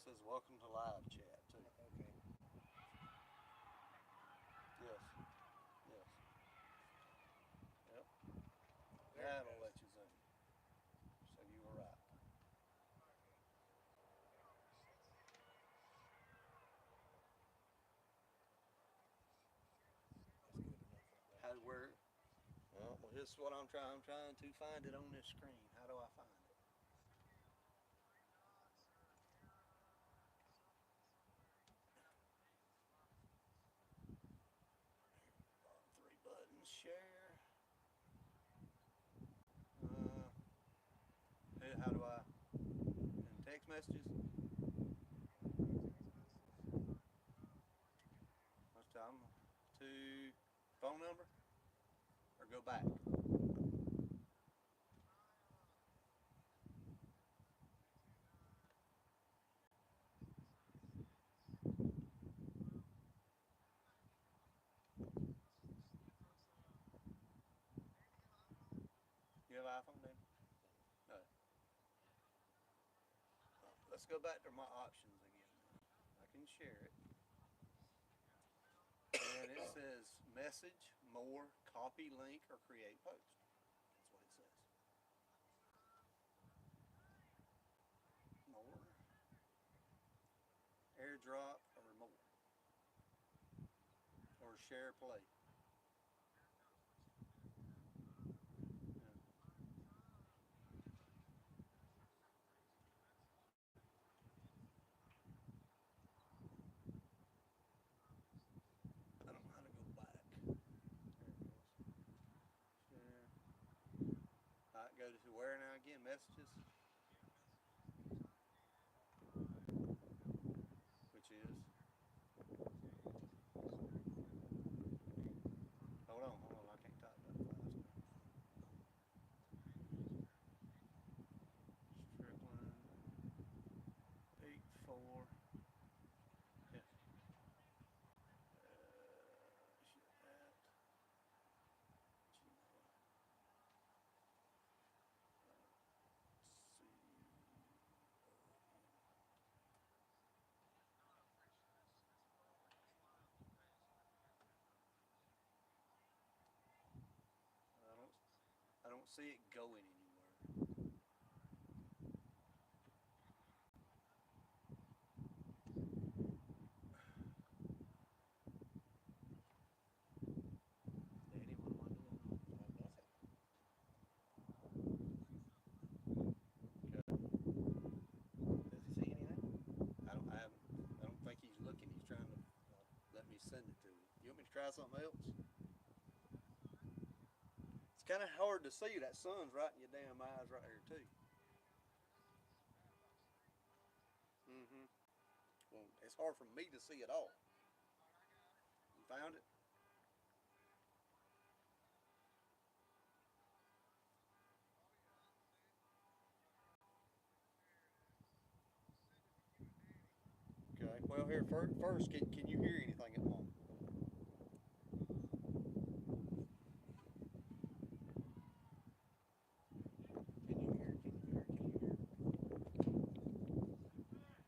says welcome to live chat too. Okay. Yes. Yes. Yep. There it That'll goes. let you zoom. So you were right. That's good enough right How there. where? Well, this is what I'm trying. I'm trying to find it on this screen. How do I find it? Three buttons. Share. Uh, how do I? In text messages. Let's tell them to phone number or go back. You have iPhone, then? No. Let's go back to my options again. I can share it. And it says message, more, copy link, or create post. That's what it says. More, airdrop, or more. Or share play. Yeah. I don't know how to go back. There it goes. Share. All right, go to where now again? Messages, which is. Hold on. I can't type that fast. Strickland 84. Yeah. Shit, at Gmail. I don't. I don't see it going anywhere. Danny, what am I doing? Nothing. Okay. Does he see anything? I don't. I haven't. I don't think he's looking. He's trying to let me send it to you. You want me to try something else? It's kind of hard to see. That sun's right in your damn eyes right here too. Mm-hmm. Well, it's hard for me to see it all. You found it? Okay. Well, here first, can you hear anything at the moment? Can you hear? Can you hear?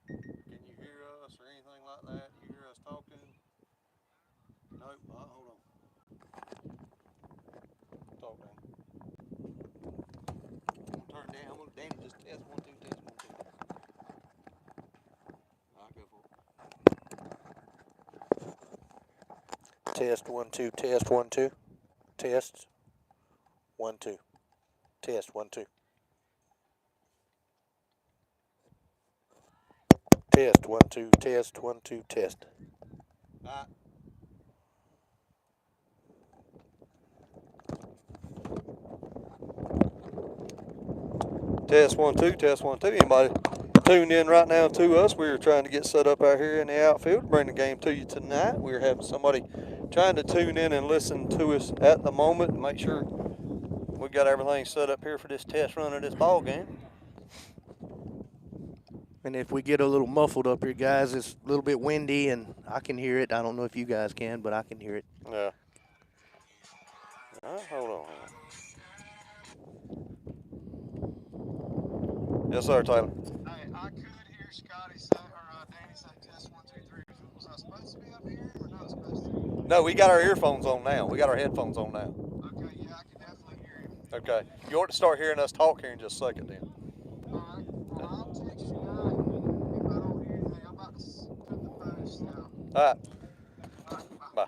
Can you hear? Can you hear us or anything like that? You hear us talking? Nope. Hold on. Talk down. I'm gonna turn down. I'm gonna Danny just test one two test one two. All right, go for it. Test 1 2. Test 1 2. Test 1 2. Test 1 2. Test 1 2. Test 1 2. Test. All right. Test one two. Test one two. Anybody tuned in right now to us? We're trying to get set up out here in the outfield, bring the game to you tonight. We're having somebody trying to tune in and listen to us at the moment and make sure we got everything set up here for this test run of this ball game. And if we get a little muffled up here, guys, it's a little bit windy, and I can hear it. I don't know if you guys can, but I can hear it. Yeah. All right, hold on. Yes, sir, Taylor. Hey, I could hear No, we got our earphones on now. We got our headphones on now. Okay. You ought to start hearing us talk here in just a second then. All right. Bye.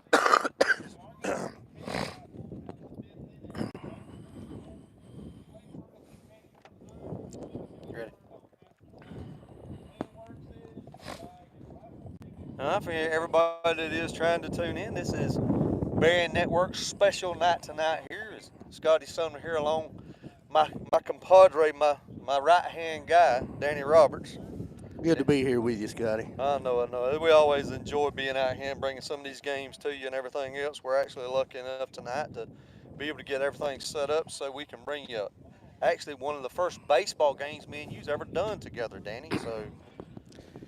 Ready? For everybody that is trying to tune in, this is Berrien Network's special night tonight here. Is Scotty Sumner here along my compadre, my right hand guy, Danny Roberts. Good to be here with you, Scotty. I know. We always enjoy being out here and bringing some of these games to you and everything else. We're actually lucky enough tonight to be able to get everything set up so we can bring you actually one of the first baseball games me and you's ever done together, Danny. So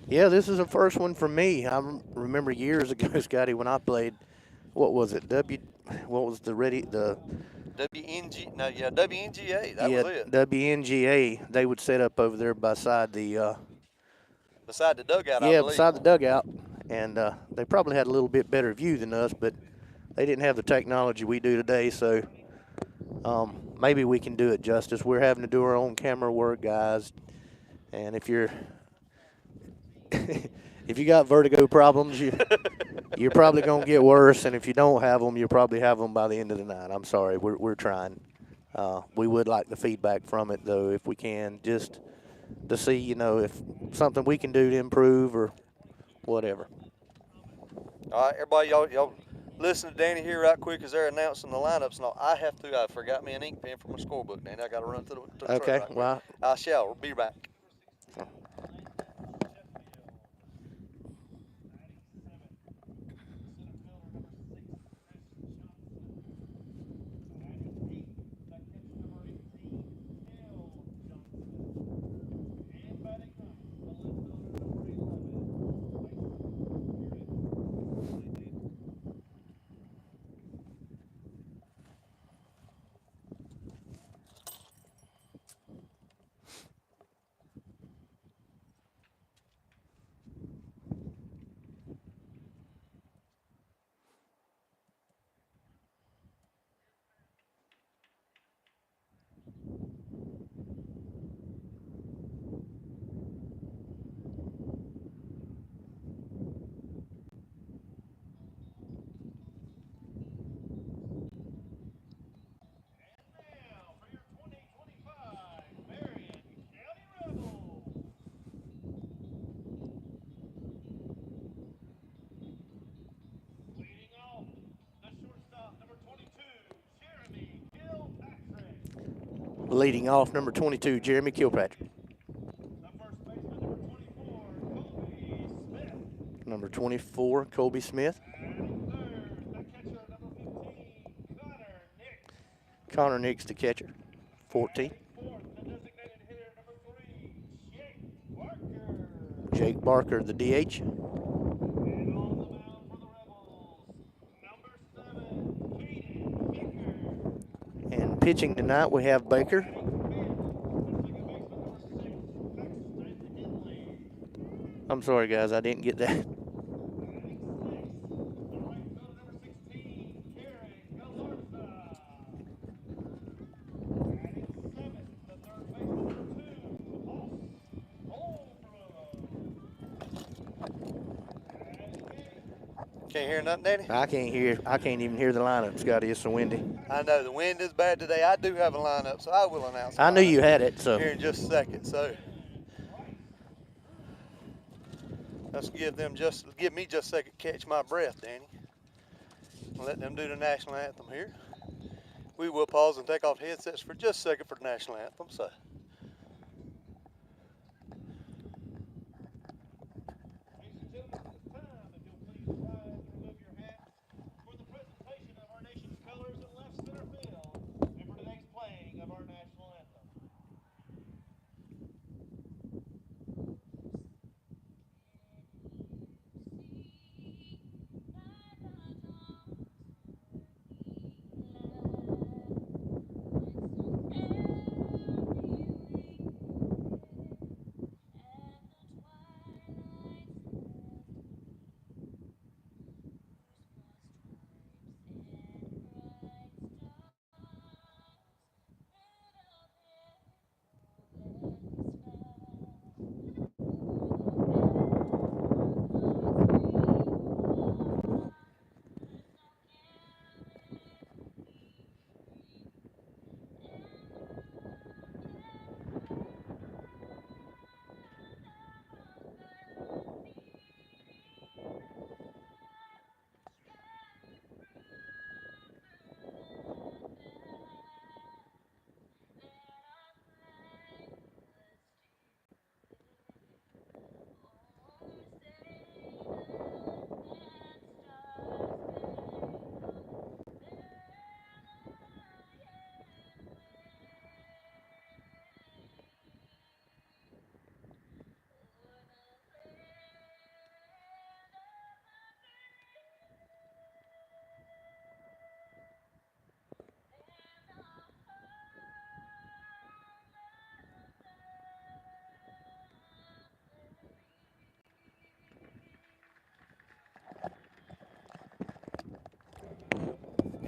Yeah, this is the first one for me. I remember years ago, Scotty, when I played. What was it? What was the WNGA. That Yeah, was it. WNGA. They would set up over there beside the. Beside the dugout, I Yeah, believe. beside the dugout, and they probably had a little bit better view than us, but they didn't have the technology we do today. So maybe we can do it justice. We're having to do our own camera work, guys. And if you're if you got vertigo problems, you're probably gonna get worse. And if you don't have them, you'll probably have them by the end of the night. I'm sorry, we're trying. We would like the feedback from it though, if we can, just to see, if something we can do to improve or whatever. All right, everybody, y'all listen to Danny here right quick as they're announcing the lineups. And I forgot me an ink pen from my scorebook, Danny. I got to run to the truck Okay, right quick. well. I shall be back. Leading off, number 22, Jeremy Kilpatrick. Number 24, Colby Smith. Connor Nix, the catcher, 14. Jake Barker, the DH. And pitching tonight, we have Baker. I'm sorry, guys, I didn't get that. Can't hear nothing, Danny? I can't even hear the lineup, Scotty. It's so windy. I know the wind is bad today. I do have a lineup, so I will announce. I knew you had it, so. Here in just a second. So let's give me just a second to catch my breath, Danny. Let them do the national anthem here. We will pause and take off headsets for just a second for the national anthem. So.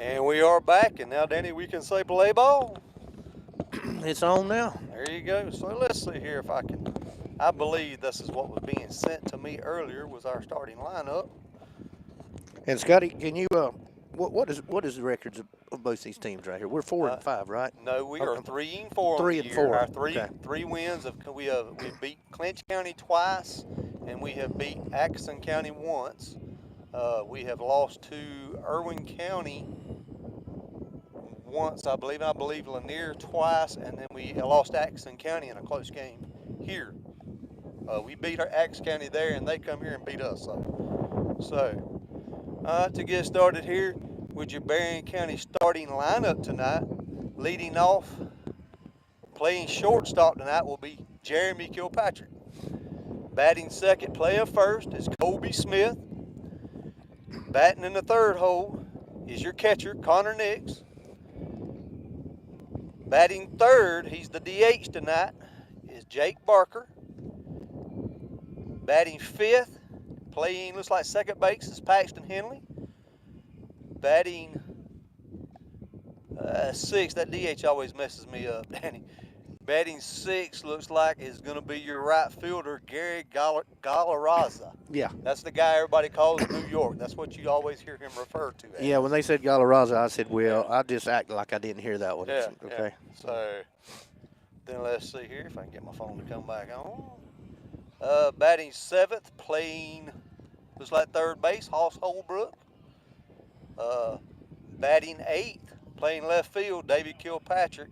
And we are back, and now, Danny, we can say play ball. It's on now. There you go. So let's see here if I can. I believe this is what was being sent to me earlier was our starting lineup. And Scotty, can you what is the records of both these teams right here? We're 4-5, right? No, we are 3-4 on 3 the and year. 4. Our three Okay. three wins of we beat Clinch County twice, and we have beat Atkinson County once. We have lost to Irwin County once, I believe Lanier twice, and then we lost Atkinson County in a close game here. We beat our Atkinson County there, and they come here and beat us. So to get started here with your Berrien County starting lineup tonight, leading off, playing shortstop tonight will be Jeremy Kilpatrick. Batting second, player first is Colby Smith. Batting in the third hole is your catcher, Connor Nix. Batting third, he's the DH tonight, is Jake Barker. Batting fifth, playing looks like second base is Paxton Henley. Batting sixth, that DH always messes me up, Danny. Batting sixth looks like is going to be your right fielder, Gary Galarraza. Yeah. That's the guy everybody calls New York. That's what you always hear him referred to as. Yeah, when they said Galarraza, I said, well, I just acted like I didn't hear that one. Yeah, Okay. yeah. So then let's see here if I can get my phone to come back on. Batting seventh, playing looks like third base, Hoss Holbrook. Batting eighth, playing left field, David Kilpatrick.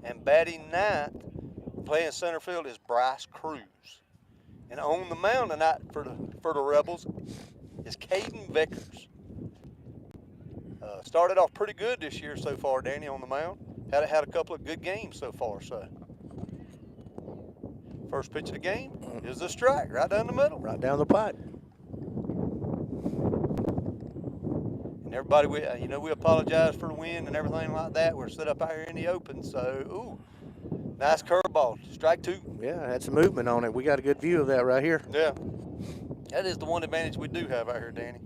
And batting ninth, playing center field, is Bryce Cruz. And on the mound tonight for the Rebels is Caden Vickers. Started off pretty good this year so far, Danny, on the mound. Had a couple of good games so far. So first pitch of the game is a strike right down the middle. Right down the pipe. And everybody, we apologize for the wind and everything like that. We're set up out here in the open. So, nice curveball. Strike two. Yeah, had some movement on it. We got a good view of that right here. Yeah. That is the one advantage we do have out here, Danny.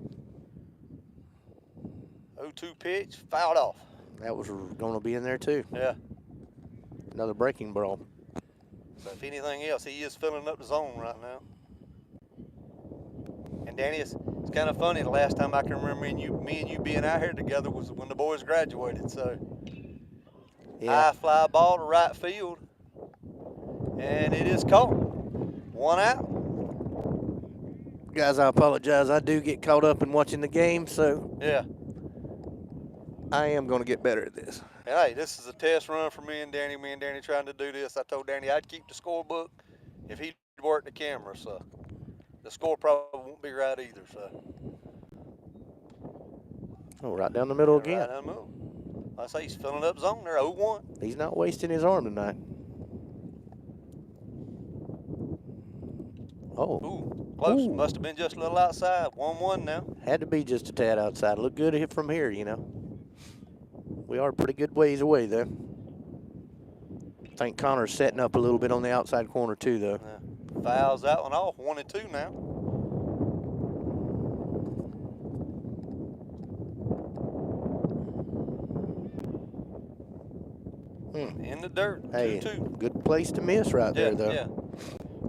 0-2 pitch, fouled off. That was going to be in there, too. Yeah. Another breaking ball. So, if anything else, he is filling up the zone right now. And, Danny, it's kind of funny. The last time I can remember me and you being out here together was when the boys graduated. So, high fly ball to right field. And it is caught. One out. Guys, I apologize. I do get caught up in watching the game, so yeah, I am going to get better at this. And, hey, this is a test run for me and Danny. Me and Danny trying to do this. I told Danny I'd keep the scorebook if he'd work the camera. So the score probably won't be right either. So. Oh, right down the middle again. Right down the middle. I say he's filling up zone there, 0-1. He's not wasting his arm tonight. Oh. Ooh, close. Ooh. Must have been just a little outside. 1-1 now. Had to be just a tad outside. Look good from here, you know. We are a pretty good ways away, though. I think Connor's setting up a little bit on the outside corner, too, though. Yeah. Fouls that one off. 1-2 now. In the dirt. Hey, 2-2. good place to miss right there, though. Yeah.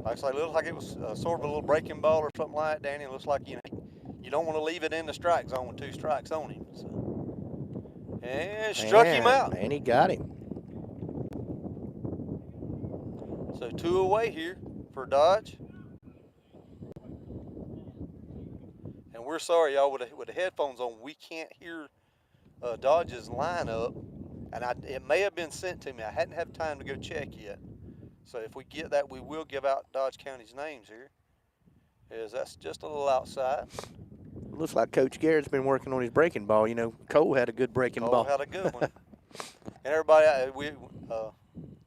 Like I say, looks like it was sort of a little breaking ball or something like that, Danny. It looks like, you don't want to leave it in the strike zone with 2 strikes on him. So. And struck him out. And he got him. So 2 away here for Dodge. And we're sorry, y'all, with the headphones on, we can't hear Dodge's lineup. And it may have been sent to me. I hadn't had time to go check yet. So if we get that, we will give out Dodge County's names here. That's just a little outside. Looks like Coach Garrett's been working on his breaking ball. You know, Cole had a good breaking ball. Cole had a good one. And everybody,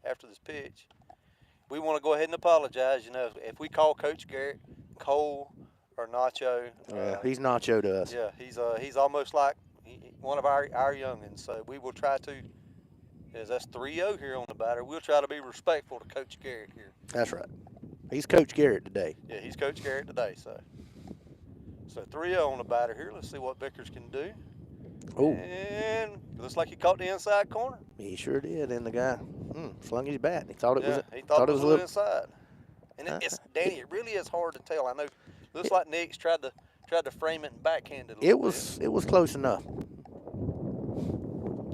after this pitch, we want to go ahead and apologize. You know, if we call Coach Garrett Cole or Nacho. He's Nacho to us. Yeah, he's almost like one of our youngins. So we will try to. That's 3-0 here on the batter. We'll try to be respectful to Coach Garrett here. That's right. He's Coach Garrett today. Yeah, he's Coach Garrett today. So 3-0 on the batter here. Let's see what Vickers can do. Oh, And looks like he caught the inside corner. he sure did. And the guy slung his bat. He thought it was. Yeah, he thought it was a a little little. inside. And it's Danny. It really is hard to tell. I know. Looks like Nick's tried to frame it and backhand it a little bit. It was close enough.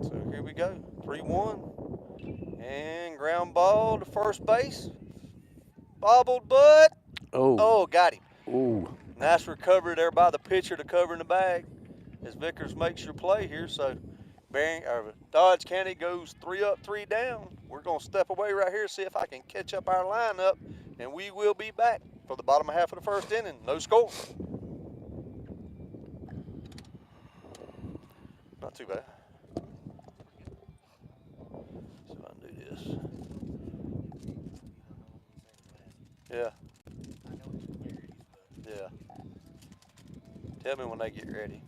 So here we go. 3-1. And ground ball to first base. Bobbled, but got him. Ooh. Nice recovery there by the pitcher to cover in the bag as Vickers makes your play here. So Dodge County goes 3 up, 3 down. We're going to step away right here, see if I can catch up our lineup, and we will be back for the bottom half of the first inning. No score. Not too bad. So I do this. Yeah. Yeah. Tell me when they get ready.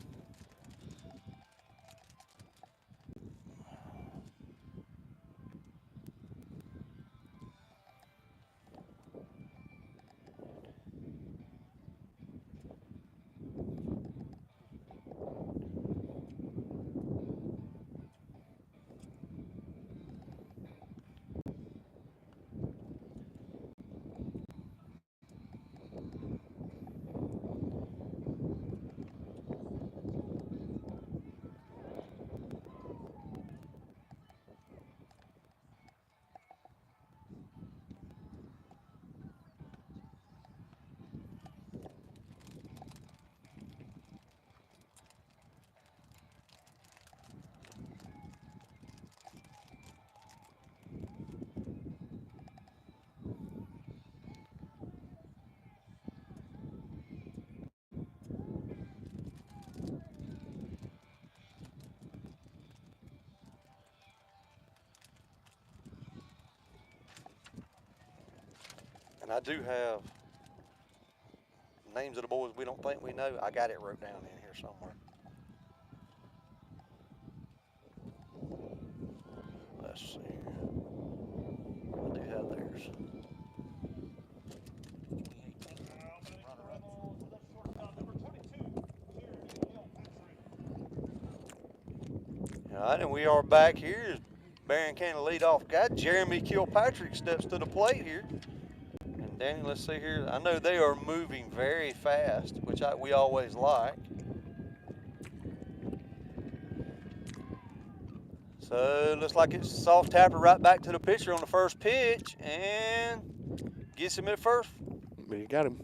And I do have names of the boys we don't think we know. I got it wrote down in here somewhere. Let's see here. I do have theirs. All right, and we are back here. Berrien County leadoff guy, Jeremy Kilpatrick, steps to the plate here. And Danny, let's see here. I know they are moving very fast, which we always like. So looks like it's soft tapper right back to the pitcher on the first pitch and gets him at first. But you got him.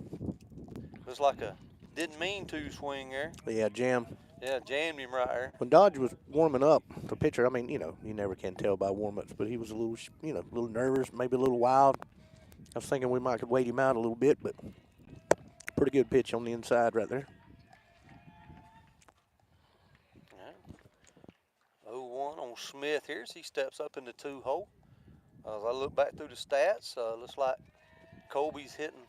Looks like a didn't mean to swing there. Yeah, jam. Yeah, jammed him right there. When Dodge was warming up, the pitcher, I mean, you never can tell by warm-ups, but he was a little, a little nervous, maybe a little wild. I was thinking we might could wait him out a little bit, but pretty good pitch on the inside right there. All right. 0-1 on Smith here as he steps up in the 2-hole. As I look back through the stats, looks like Colby's hitting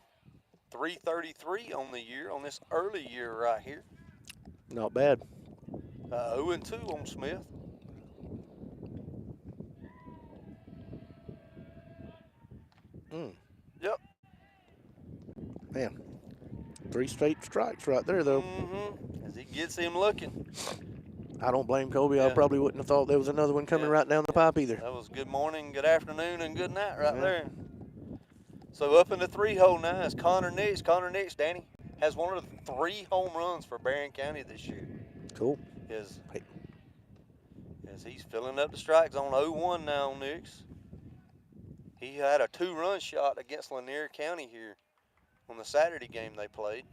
.333 on the year, on this early year right here. Not bad. 0-2 on Smith. Yep. Man, 3 straight strikes right there, though. As he gets him looking. I don't blame Colby. I probably wouldn't have thought there was another one coming right down the pipe either. That was good morning, good afternoon, and good night right there. So up in the 3-hole now is Connor Nix. Connor Nix, Danny, has one of the 3 home runs for Berrien County this year. Cool. As he's filling up the strike zone. 0-1 now on Nix. He had a 2-run shot against Lanier County here on the Saturday game they played.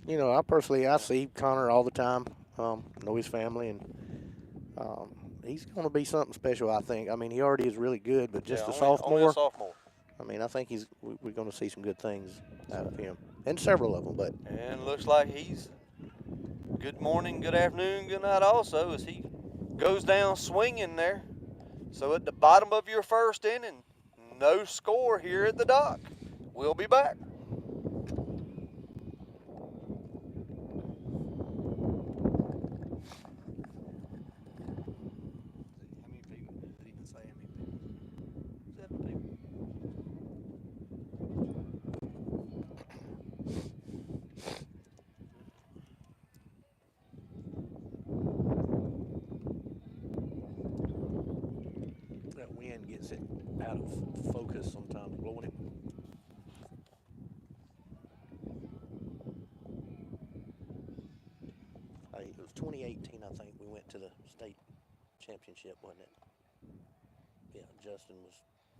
I see Connor all the time. Know his family, and he's going to be something special, I think. I mean, he already is really good, but just a sophomore. Only a sophomore. I mean, I think we're going to see some good things out of him, and several of them. But and looks like he's good morning, good afternoon, good night also as he goes down swinging there. So at the bottom of your first inning, no score here at the dock. We'll be back. right. It was 2018, I think. We went to the state championship, wasn't it? Yeah, Justin was.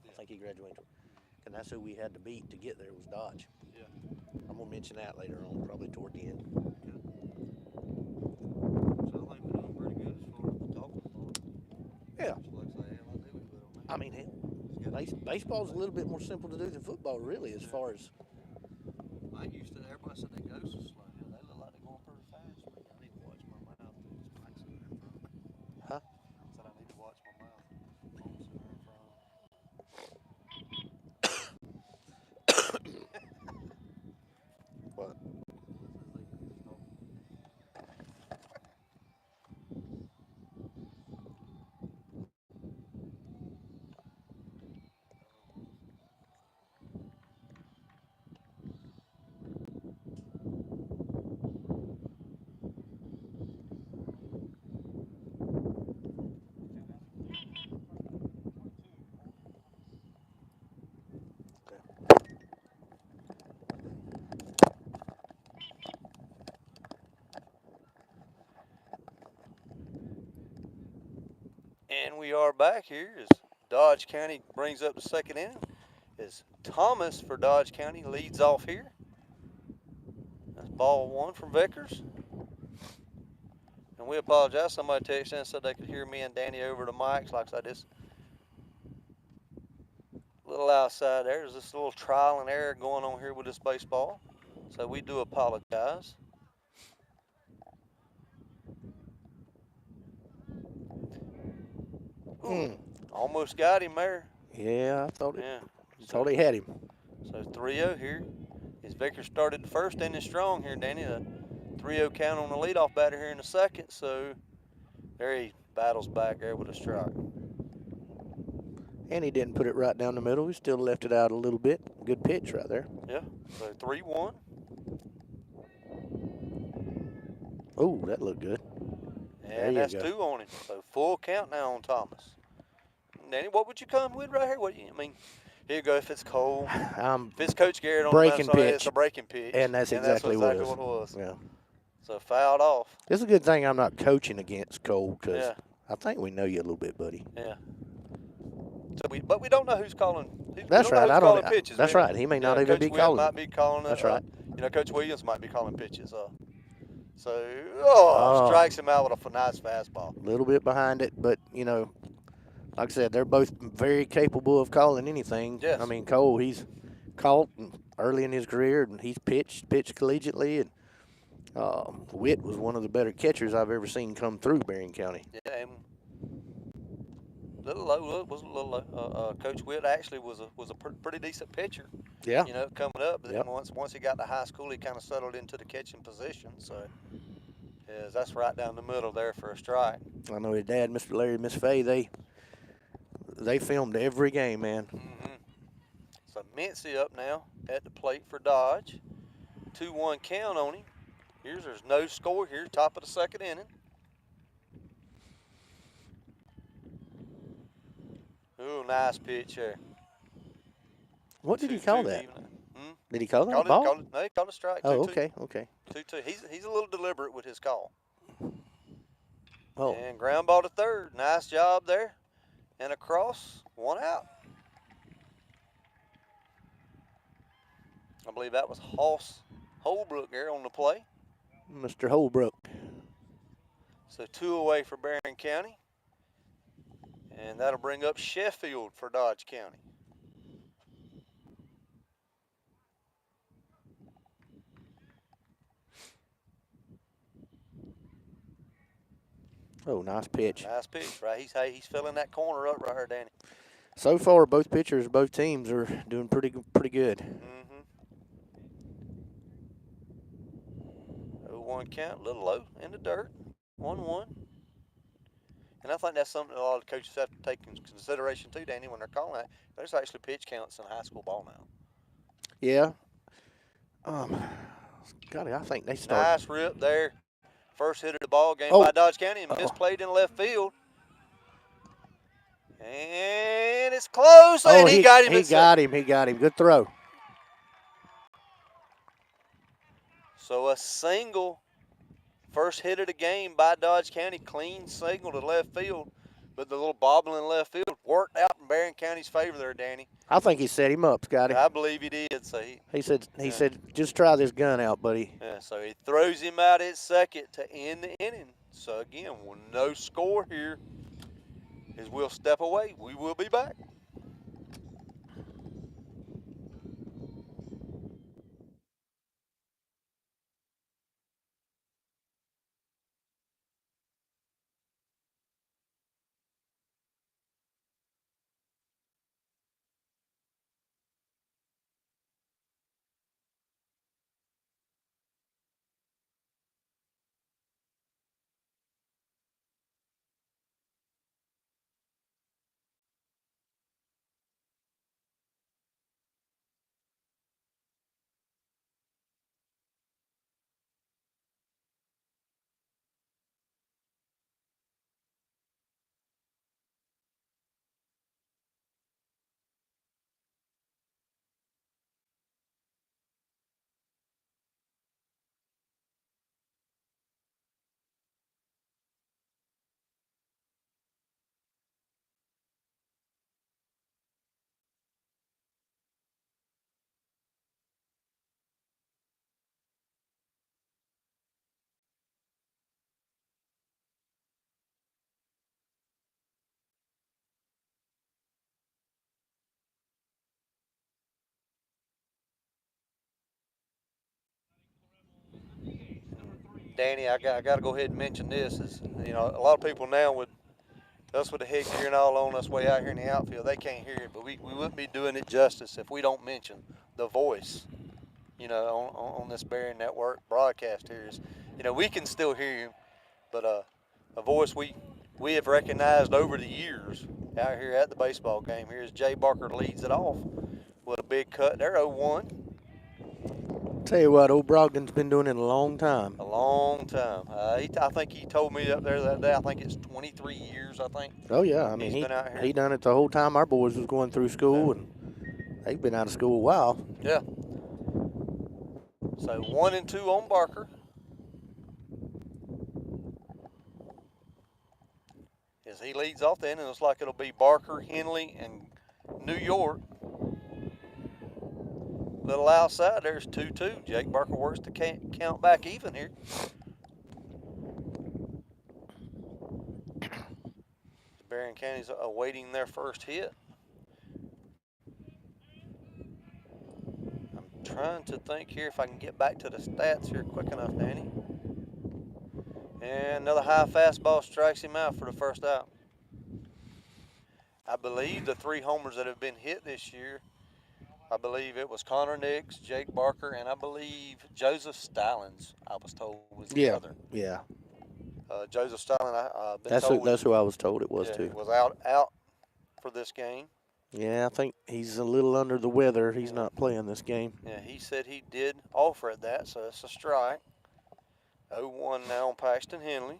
I think he graduated. And that's who we had to beat to get there was Dodge. Yeah. I'm gonna mention that later on, probably toward the end. So I think we're doing pretty good as far as the talking part. Yeah. Like I say, hell, I knew we would on that. I mean, baseball's a little bit more simple to do than football, really, as far as. I used to. Everybody said they go so slow. Yeah, they look like they're going pretty fast. I need to watch my mouth. This mic's in there in front of me. Huh? I said I need to watch my mouth. Phone's in there in front of me. What? And we are back here as Dodge County brings up the second inning. As Thomas for Dodge County leads off here. That's ball one from Vickers. And we apologize. Somebody texted in and said they could hear me and Danny over the mics. Like I said, this little outside there. There's this little trial and error going on here with this baseball. So we do apologize. Almost got him there. Yeah, I thought Yeah. thought he had him. So 3-0 here. As Vickers started the first inning strong here, Danny. A 3-0 count on the leadoff batter here in the second. So there he battles back there with a strike. And he didn't put it right down the middle. He still left it out a little bit. Good pitch right there. Yeah. So 3-1. Oh, that looked good. And that's 2 on him. So full count now on Thomas. Danny, what would you come with right here? What do you I mean? Here you go. If it's cold, if it's Coach Garrett on breaking the mound, pitch. it's a breaking pitch. And that's exactly what it what was. Yeah. So fouled off. It's a good thing I'm not coaching against Cole because Yeah. I think we know you a little bit, buddy. Yeah. So but we don't know who's calling. That's right. I don't. Pitches, that's right. He may not even Coach be Will calling. Might be calling. That's right. Coach Williams might be calling pitches. So strikes him out with a nice fastball. A little bit behind it, but like I said, they're both very capable of calling anything. Yes. I mean, Cole, he's caught early in his career, and he's pitched collegiately, and Witt was one of the better catchers I've ever seen come through Berrien County. Yeah, and a little low. Coach Witt actually was a pretty decent pitcher. Yeah. Coming up, but then once he got to high school, he kind of settled into the catching position. So, that's right down the middle there for a strike. I know his dad, Mr. Larry, Miss Fay, they filmed every game, man. Mm-hmm. So Mincy up now at the plate for Dodge. 2-1 count on him. There's no score here, top of the second inning. Ooh, nice pitch there. What did he call that? Hmm? Did he call that ball? No, he called a strike. Oh, 2-2. okay. 2-2. He's a little deliberate with his call. Oh. And ground ball to third. Nice job there. And across, 1 out. I believe that was Hoss Holbrook there on the play. Mr. Holbrook. So 2 away for Berrien County. And that'll bring up Sheffield for Dodge County. Oh, nice pitch. Nice pitch, right? He's filling that corner up right here, Danny. So far, both pitchers, both teams are doing pretty good. Mm-hmm. 0-1 count, a little low in the dirt. 1-1. And I think that's something a lot of coaches have to take into consideration too, Danny, when they're calling that. There's actually pitch counts in high school ball now. Yeah. God, I think they start. Nice rip there. First hit of the ball game by Dodge County and misplayed in left field. And it's close, and he got him. He got him. Good throw. So a single First hit of the game by Dodge County, clean signal to left field, but the little bobble in left field worked out in Berrien County's favor there, Danny. I think he set him up, Scotty. I believe he did. So he said, just try this gun out, buddy. Yeah, so he throws him out at second to end the inning. So again, with no score here, as we'll step away. We will be back. Danny, I got to go ahead and mention this. Is a lot of people now with us with the headgear and all on us way out here in the outfield, they can't hear it, but we wouldn't be doing it justice if we don't mention the voice. On this Berrien Network broadcast here is, we can still hear you, but a voice we have recognized over the years out here at the baseball game. Here's Jay Barker leads it off with a big cut there, 0-1. Tell you what, old Brogdon's been doing it a long time. A long time. I think he told me up there that day, I think it's 23 years, I think. Oh, yeah. I mean, he's been out here. He done it the whole time our boys was going through school, and they've been out of school a while. Yeah. So 1-2 on Barker. As he leads off the inning, it looks like it'll be Barker, Henley, and New York. Little outside, there's 2-2. Jake Barker works to count back even here. Berrien County's awaiting their first hit. I'm trying to think here if I can get back to the stats here quick enough, Danny. And another high fastball strikes him out for the first out. I believe the 3 homers that have been hit this year, I believe it was Connor Nix, Jake Barker, and I believe Joseph Stallings, I was told, was the other. Yeah. Joseph Stallings, that's who I was told it was, too. Was out for this game. Yeah, I think he's a little under the weather. He's not playing this game. Yeah, he said he did offer at that, so it's a strike. 0-1 now on Paxton Henley.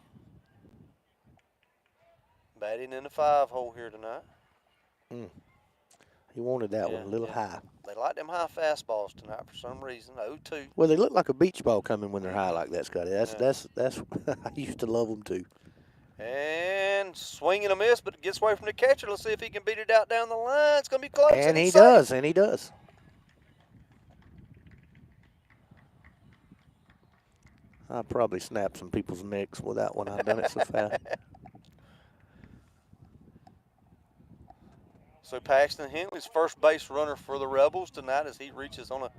Batting in the 5-hole here tonight. He wanted that one a little high. They like them high fastballs tonight for some reason. 0-2. Well, they look like a beach ball coming when they're high like that, Scotty. That's I used to love them too. And swing and a miss, but it gets away from the catcher. Let's see if he can beat it out down the line. It's going to be close. And he does. I probably snapped some people's necks with that one. I've done it so fast. So Paxton Henley's first base runner for the Rebels tonight as he reaches on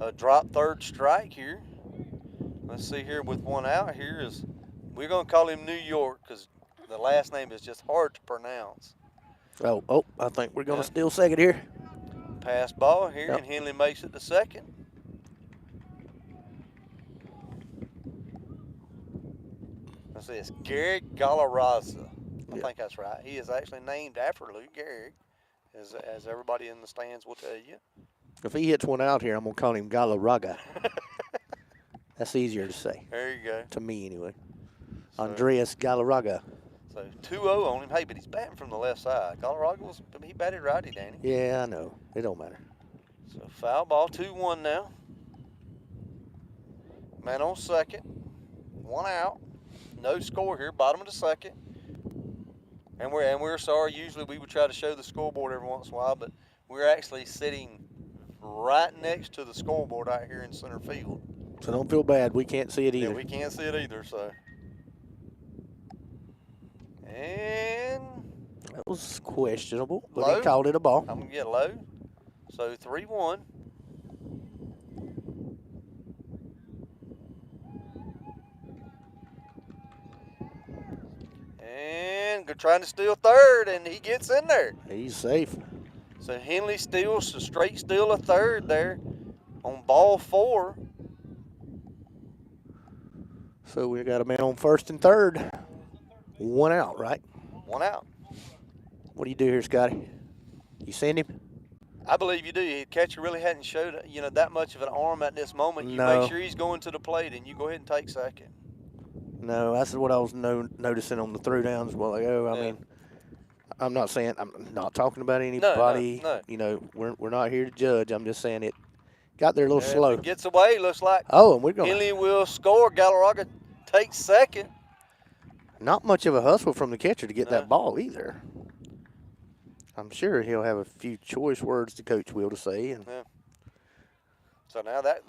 a drop third strike here. Let's see here with one out here is, we're going to call him New York because the last name is just hard to pronounce. Oh, I think we're going to steal second here. Pass ball here, and Henley makes it to second. Let's see, it's Gary Galarraza. I think that's right. He is actually named after Lou Gehrig, as everybody in the stands will tell you. If he hits one out here, I'm going to call him Galarraga. That's easier to say. There you go. To me, anyway. So, Andreas Galarraga. So 2-0 on him. Hey, but he's batting from the left side. Galarraga he batted righty, Danny. Yeah, I know. It don't matter. So foul ball, 2-1 now. Man on second. 1 out. No score here, bottom of the second. And we're sorry. Usually we would try to show the scoreboard every once in a while, but we're actually sitting right next to the scoreboard out here in center field. So don't feel bad. We can't see it either. Yeah, we can't see it either. So, and that was questionable, but low. he called it a ball. I'm gonna get low. So 3-1. And trying to steal third, and he gets in there. He's safe. So Henley steals a straight steal of third there on ball 4. So we got a man on first and third. 1 out, right? 1 out. What do you do here, Scotty? You send him? I believe you do. The catcher really hadn't showed that much of an arm at this moment. You No. make sure he's going to the plate, and you go ahead and take second. No, that's what I was noticing on the throw downs a while ago. I Yeah. mean, I'm not not talking about anybody. No. You know, we're not here to judge. I'm just saying it got there a little If slow. it gets away, looks like Oh, and we're going. Henley will score. Galarraga takes second. Not much of a hustle from the catcher to get No. that ball either. I'm sure he'll have a few choice words to Coach Will to say. And Yeah. So now that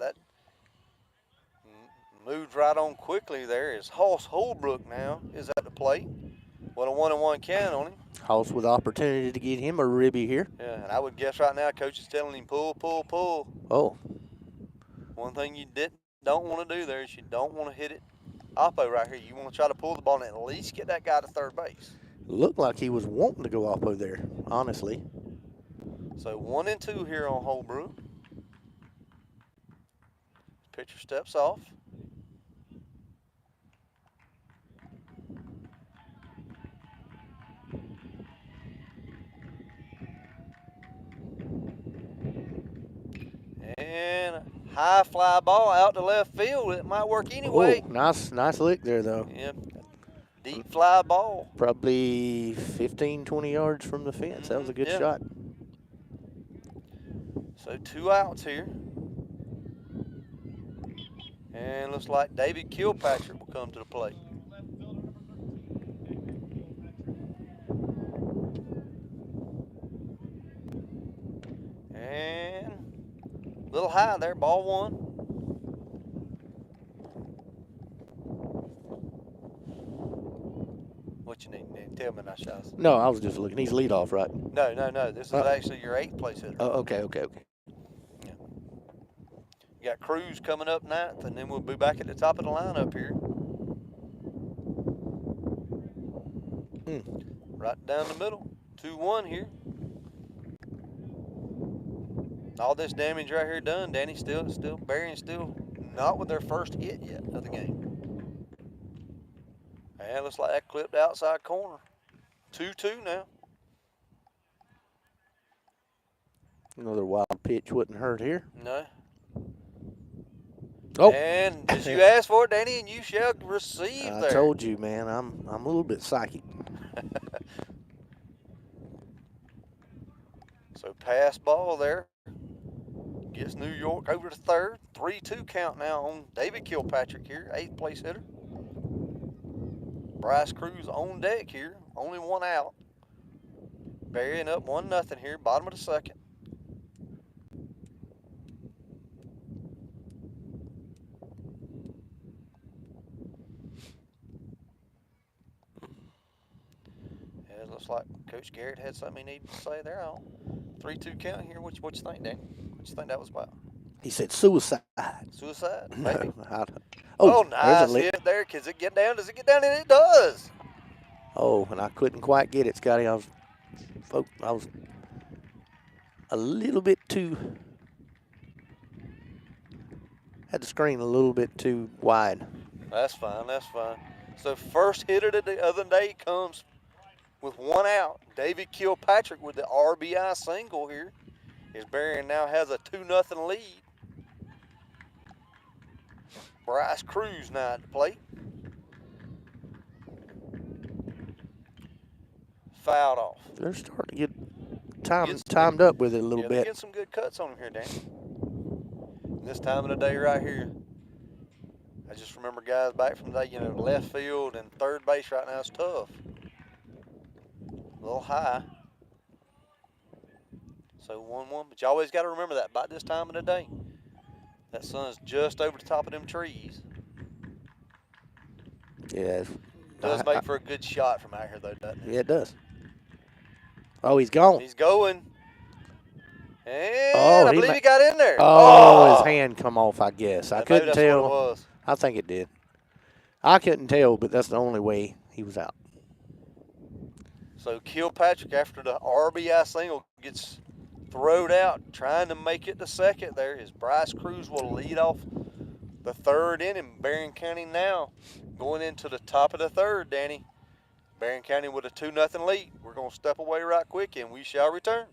moved right on quickly there is Hoss Holbrook now is at the plate. With a 1-1 count on him. Hoss with opportunity to get him a ribby here. Yeah, and I would guess right now Coach is telling him pull, pull, pull. Oh. One thing you don't want to do there is you don't want to hit it oppo right here. You want to try to pull the ball and at least get that guy to third base. Looked like he was wanting to go oppo there, honestly. So 1-2 here on Holbrook. Pitcher steps off. And a high fly ball out to left field. It might work anyway. Oh, nice lick there, though. Yeah, deep fly ball. Probably 15, 20 yards from the fence. That was a good Yeah. shot. So 2 outs here. And looks like David Kilpatrick will come to the plate. And a little high there, ball 1. What you need? Tell me, Nashaz. No, I was just looking. He's leadoff, right? No. This is actually your 8th place hitter. Oh, okay. Yeah. You got Cruz coming up 9th, and then we'll be back at the top of the lineup here. Right down the middle. 2-1 here. All this damage right here done. Danny Berrien still not with their first hit yet of the game. And looks like that clipped outside corner. 2-2 now. Another wild pitch wouldn't hurt here. No. Oh. And as you asked for it, Danny, and you shall receive there. I told you, man. I'm a little bit psychic. So pass ball there. Gets New York over to third. 3-2 count now on David Kilpatrick here, 8th place hitter. Bryce Cruz on deck here. Only 1 out. Berrien up 1-0 here, bottom of the second. It looks like Coach Garrett had something he needed to say there on 3-2 count here. What you think, Dan? What you think that was about? He said suicide. Suicide? No, Maybe. Oh, nice hit there. Does it get down? Does it get down? And it does. Oh, and I couldn't quite get it, Scotty. I was a little bit too. Had the screen a little bit too wide. That's fine. So first hitter the other day comes with 1 out. David Kilpatrick with the RBI single here. As Berrien now has a 2-0 lead. Bryce Cruz now at the plate. Fouled off. They're starting to get timed up with it a little They bit. get some good cuts on him here, Danny. This time of the day right here, I just remember guys back from the day, left field and third base right now is tough. A little high. So 1-1, but you always got to remember that about this time of the day. That sun's just over the top of them trees. Yeah. Does make for a good shot from out here, though, doesn't it? Yeah, it does. Oh, he's gone. He's going. And Oh, I believe he got in there. Oh, his hand come off, I guess. I couldn't maybe that's tell. what it was. I think it did. I couldn't tell, but that's the only way he was out. So Kilpatrick, after the RBI single, gets throwed out, trying to make it to second there. As Bryce Cruz will lead off the third inning. Berrien County now going into the top of the third, Danny. Berrien County with a 2-0 lead. We're going to step away right quick, and we shall return.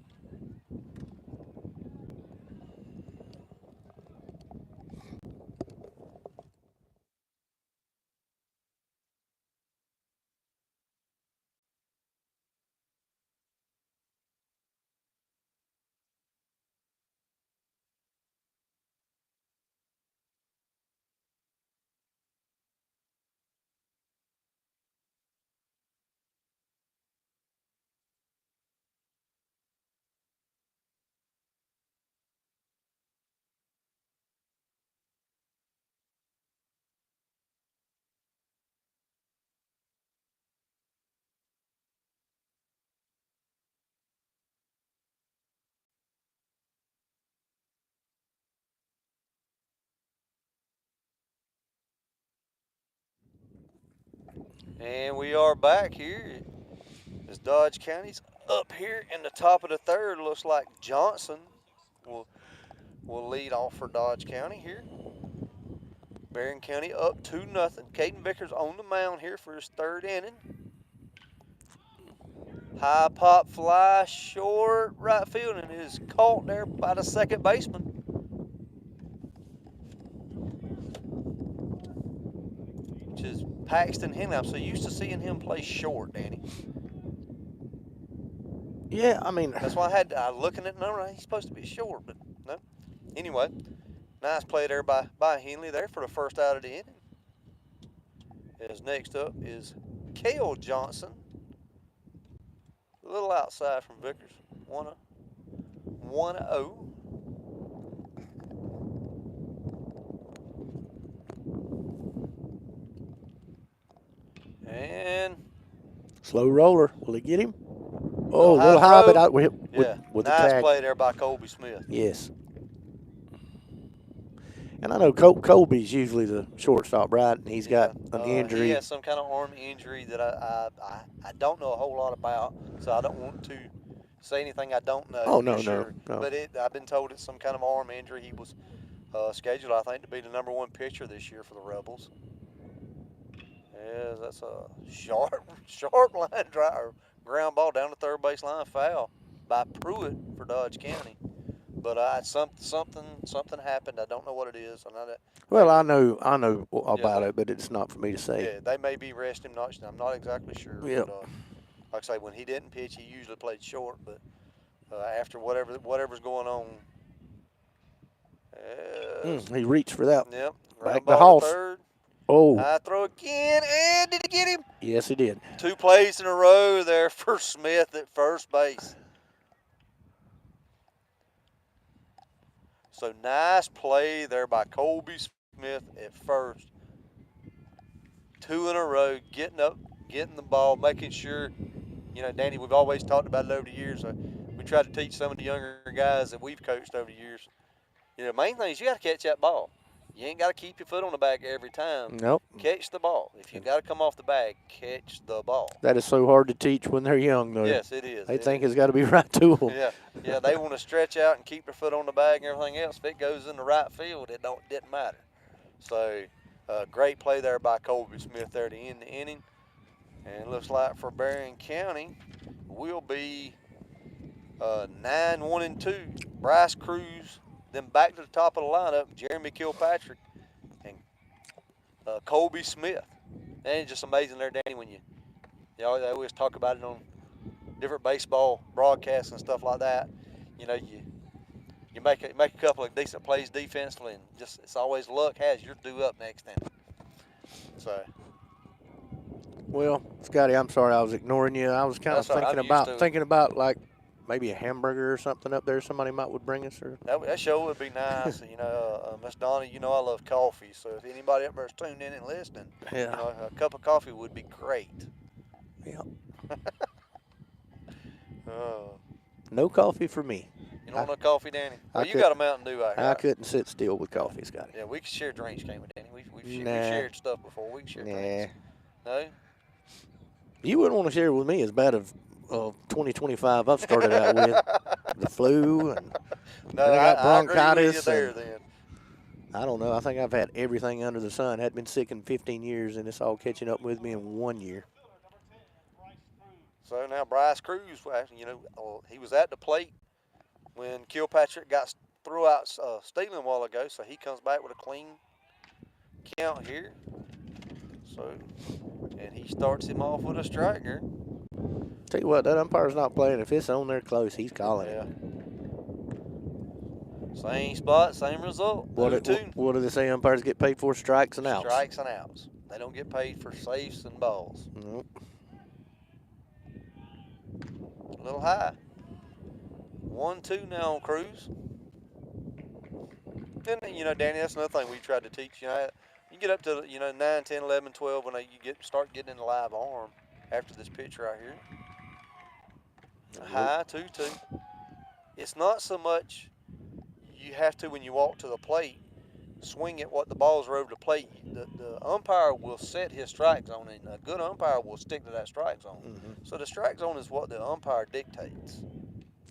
And we are back here as Dodge County's up here in the top of the third. Looks like Johnson will lead off for Dodge County here. Berrien County up 2-0. Caden Vickers on the mound here for his third inning. High pop fly, short right field, and it is caught there by the second baseman. Which is Paxton Henley. I'm so used to seeing him play short, Danny. Yeah, I mean. That's why I looking at the number, he's supposed to be short, but no. Anyway, nice play there by Henley there for the first out of the inning. As next up is Cale Johnson. A little outside from Vickers. 1-0. And slow roller. Will he get him? Oh, a little high, but out with nice the tag. play there by Colby Smith. Yes. And I know Colby's usually the shortstop, right? And he's got an injury. He has some kind of arm injury that I don't know a whole lot about, so I don't want to say anything I don't know. Oh, no, sure. no. But I've been told it's some kind of arm injury. He was scheduled, I think, to be the #1 pitcher this year for the Rebels. Yeah, that's a sharp line drive, or ground ball down the third base line, foul by Pruitt for Dodge County. But something happened. I don't know what it is. Well, I know about it, but it's not for me to say. Yeah, they may be resting him. I'm not exactly sure. Yeah. But, like I say, when he didn't pitch, he usually played short. But after whatever's going on, he reached for that. Yep. Back the house. Third. Oh. High throw again, and did he get him? Yes, he did. 2 plays in a row there for Smith at first base. So nice play there by Colby Smith at first. 2 in a row, getting up, getting the ball, making sure, Danny, we've always talked about it over the years. We try to teach some of the younger guys that we've coached over the years. The main thing is you got to catch that ball. You ain't got to keep your foot on the bag every time. Nope. Catch the ball. If you got to come off the bag, catch the ball. That is so hard to teach when they're young, though. Yes, it is. They think it's got to be right to them. Yeah. They want to stretch out and keep their foot on the bag and everything else. If it didn't in the right field, it didn't matter. So, great play there by Colby Smith there to end the inning. And it looks like for Berrien County, will be 9-1-2. Bryce Cruz. Then back to the top of the lineup, Jeremy Kilpatrick and Colby Smith. And it's just amazing there, Danny, when they always talk about it on different baseball broadcasts and stuff like that. You make a couple of decent plays defensively, and just it's always luck has you're due up next inning. So. Well, Scotty, I'm sorry I was ignoring you. I was kind of That's all right. thinking about like maybe a hamburger or something up there. Somebody might would bring us. Or That sure would be nice. Miss Donna, I love coffee. So if anybody up there's tuned in and listening, yeah, a cup of coffee would be great. yeah. Uh, No coffee for me. you don't want no coffee, Danny? Well, you could, got a Mountain Dew out here. I couldn't sit still with coffee, Scotty. Yeah, we can share drinks, can't we, Danny? We've Nah. shared stuff before. We can share drinks. No? You wouldn't want to share with me as bad of 2025 I've started out with. The flu, and No, then I got bronchitis. I agree with you there, then. I don't know. I think I've had everything under the sun. Hadn't been sick in 15 years, and it's all catching up with me in 1 year. So now Bryce Cruz, he was at the plate when Kilpatrick threw out Steeling a while ago, so he comes back with a clean count here. So, and he starts him off with a striker. Tell you what, that umpire's not playing. If it's on there close, he's calling it. Same spot, same result. What do they say umpires get paid for? Strikes and outs. Strikes and outs. They don't get paid for safes and balls. Nope. A little high. 1-2 now on Cruz. And, Danny, that's another thing we tried to teach. You get up to, 9, 10, 11, 12 when start getting in the live arm after this pitch right here. High, 2-2. It's not so much you have to, when you walk to the plate, swing at what the ball's over the plate. The umpire will set his strike zone, and a good umpire will stick to that strike zone. Mm-hmm. So the strike zone is what the umpire dictates.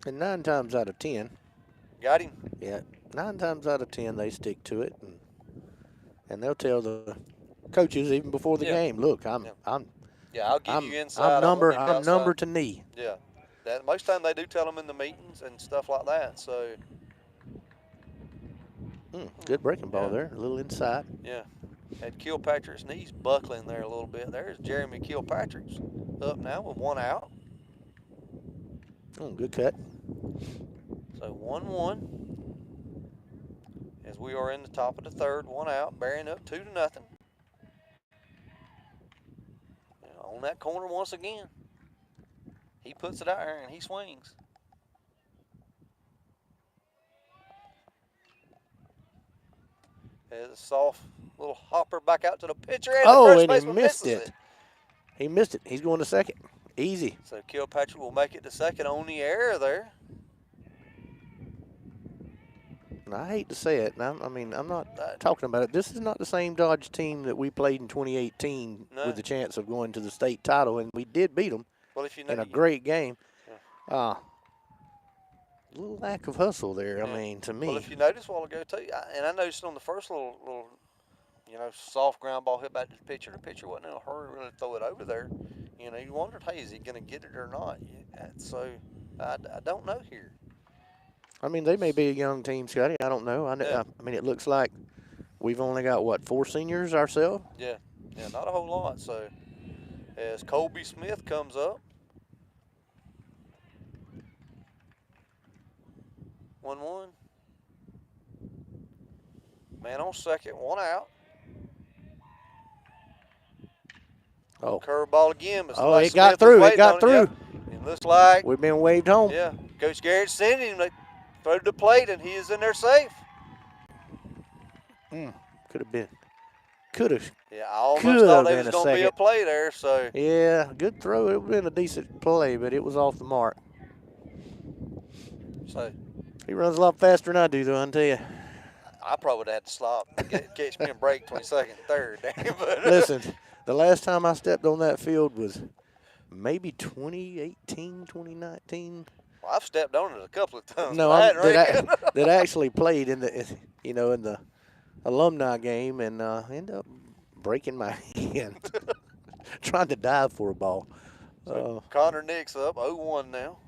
And 9 times out of 10. Got him? Yeah, 9 times out of 10 they stick to it, and they'll tell the coaches even before the game, look, I'll give you inside. I'm number to knee. Yeah. That most time they do tell them in the meetings and stuff like that. So. Good breaking ball there, a little inside. Yeah. Had Kilpatrick's knees buckling there a little bit. There's Jeremy Kilpatrick's up now with 1 out. Good cut. So 1-1. As we are in the top of the third, 1 out, Berrien up 2-0. On that corner once again. He puts it out there and he swings. As a soft little hopper back out to the pitcher. And he missed it. He missed it. He's going to second. Easy. So Kilpatrick will make it to second on the error there. And I hate to say it. I'm not talking about it. This is not the same Dodge team that we played in 2018 with the chance of going to the state title, and we did beat them in a great game. Yeah. A little lack of hustle there, to me. Well, if you notice a while ago, too, and I noticed on the first little soft ground ball hit back to the pitcher wasn't in a hurry to really throw it over there. You wondered, hey, is he going to get it or not? So I don't know here. They may be a young team, Scotty. I don't know. It looks like we've only got, 4 seniors ourselves? Yeah, not a whole lot. So as Colby Smith comes up, 1-1. Man on second, 1 out. Oh. Curveball again. It got through. It got through. It looks like we've been waved home. Yeah. Coach Garrett sent him. They throw to the plate, and he is in there safe. Could have been. Could have. Yeah, I almost thought there was going to be a play there. So. Yeah, good throw. It would have been a decent play, but it was off the mark. So. He runs a lot faster than I do, though, I tell you. I probably would have had to stop, catch me a break 22nd, third. Listen, the last time I stepped on that field was maybe 2018, 2019. Well, I've stepped on it a couple of times. No, that actually played in the alumni game and ended up breaking my hand trying to dive for a ball. So Connor Nix up 0-1 now.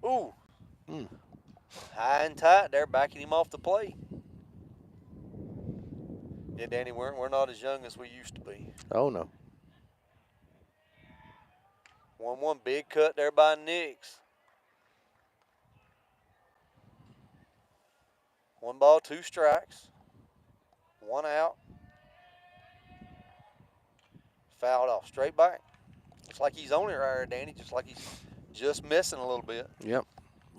Ooh. High and tight there, backing him off the plate. Yeah, Danny, we're not as young as we used to be. Oh, no. 1-1, big cut there by Nix. 1 ball, 2 strikes. 1 out. fouled off. Straight back. It's like he's on it right there, Danny, just like he's just missing a little bit. Yep.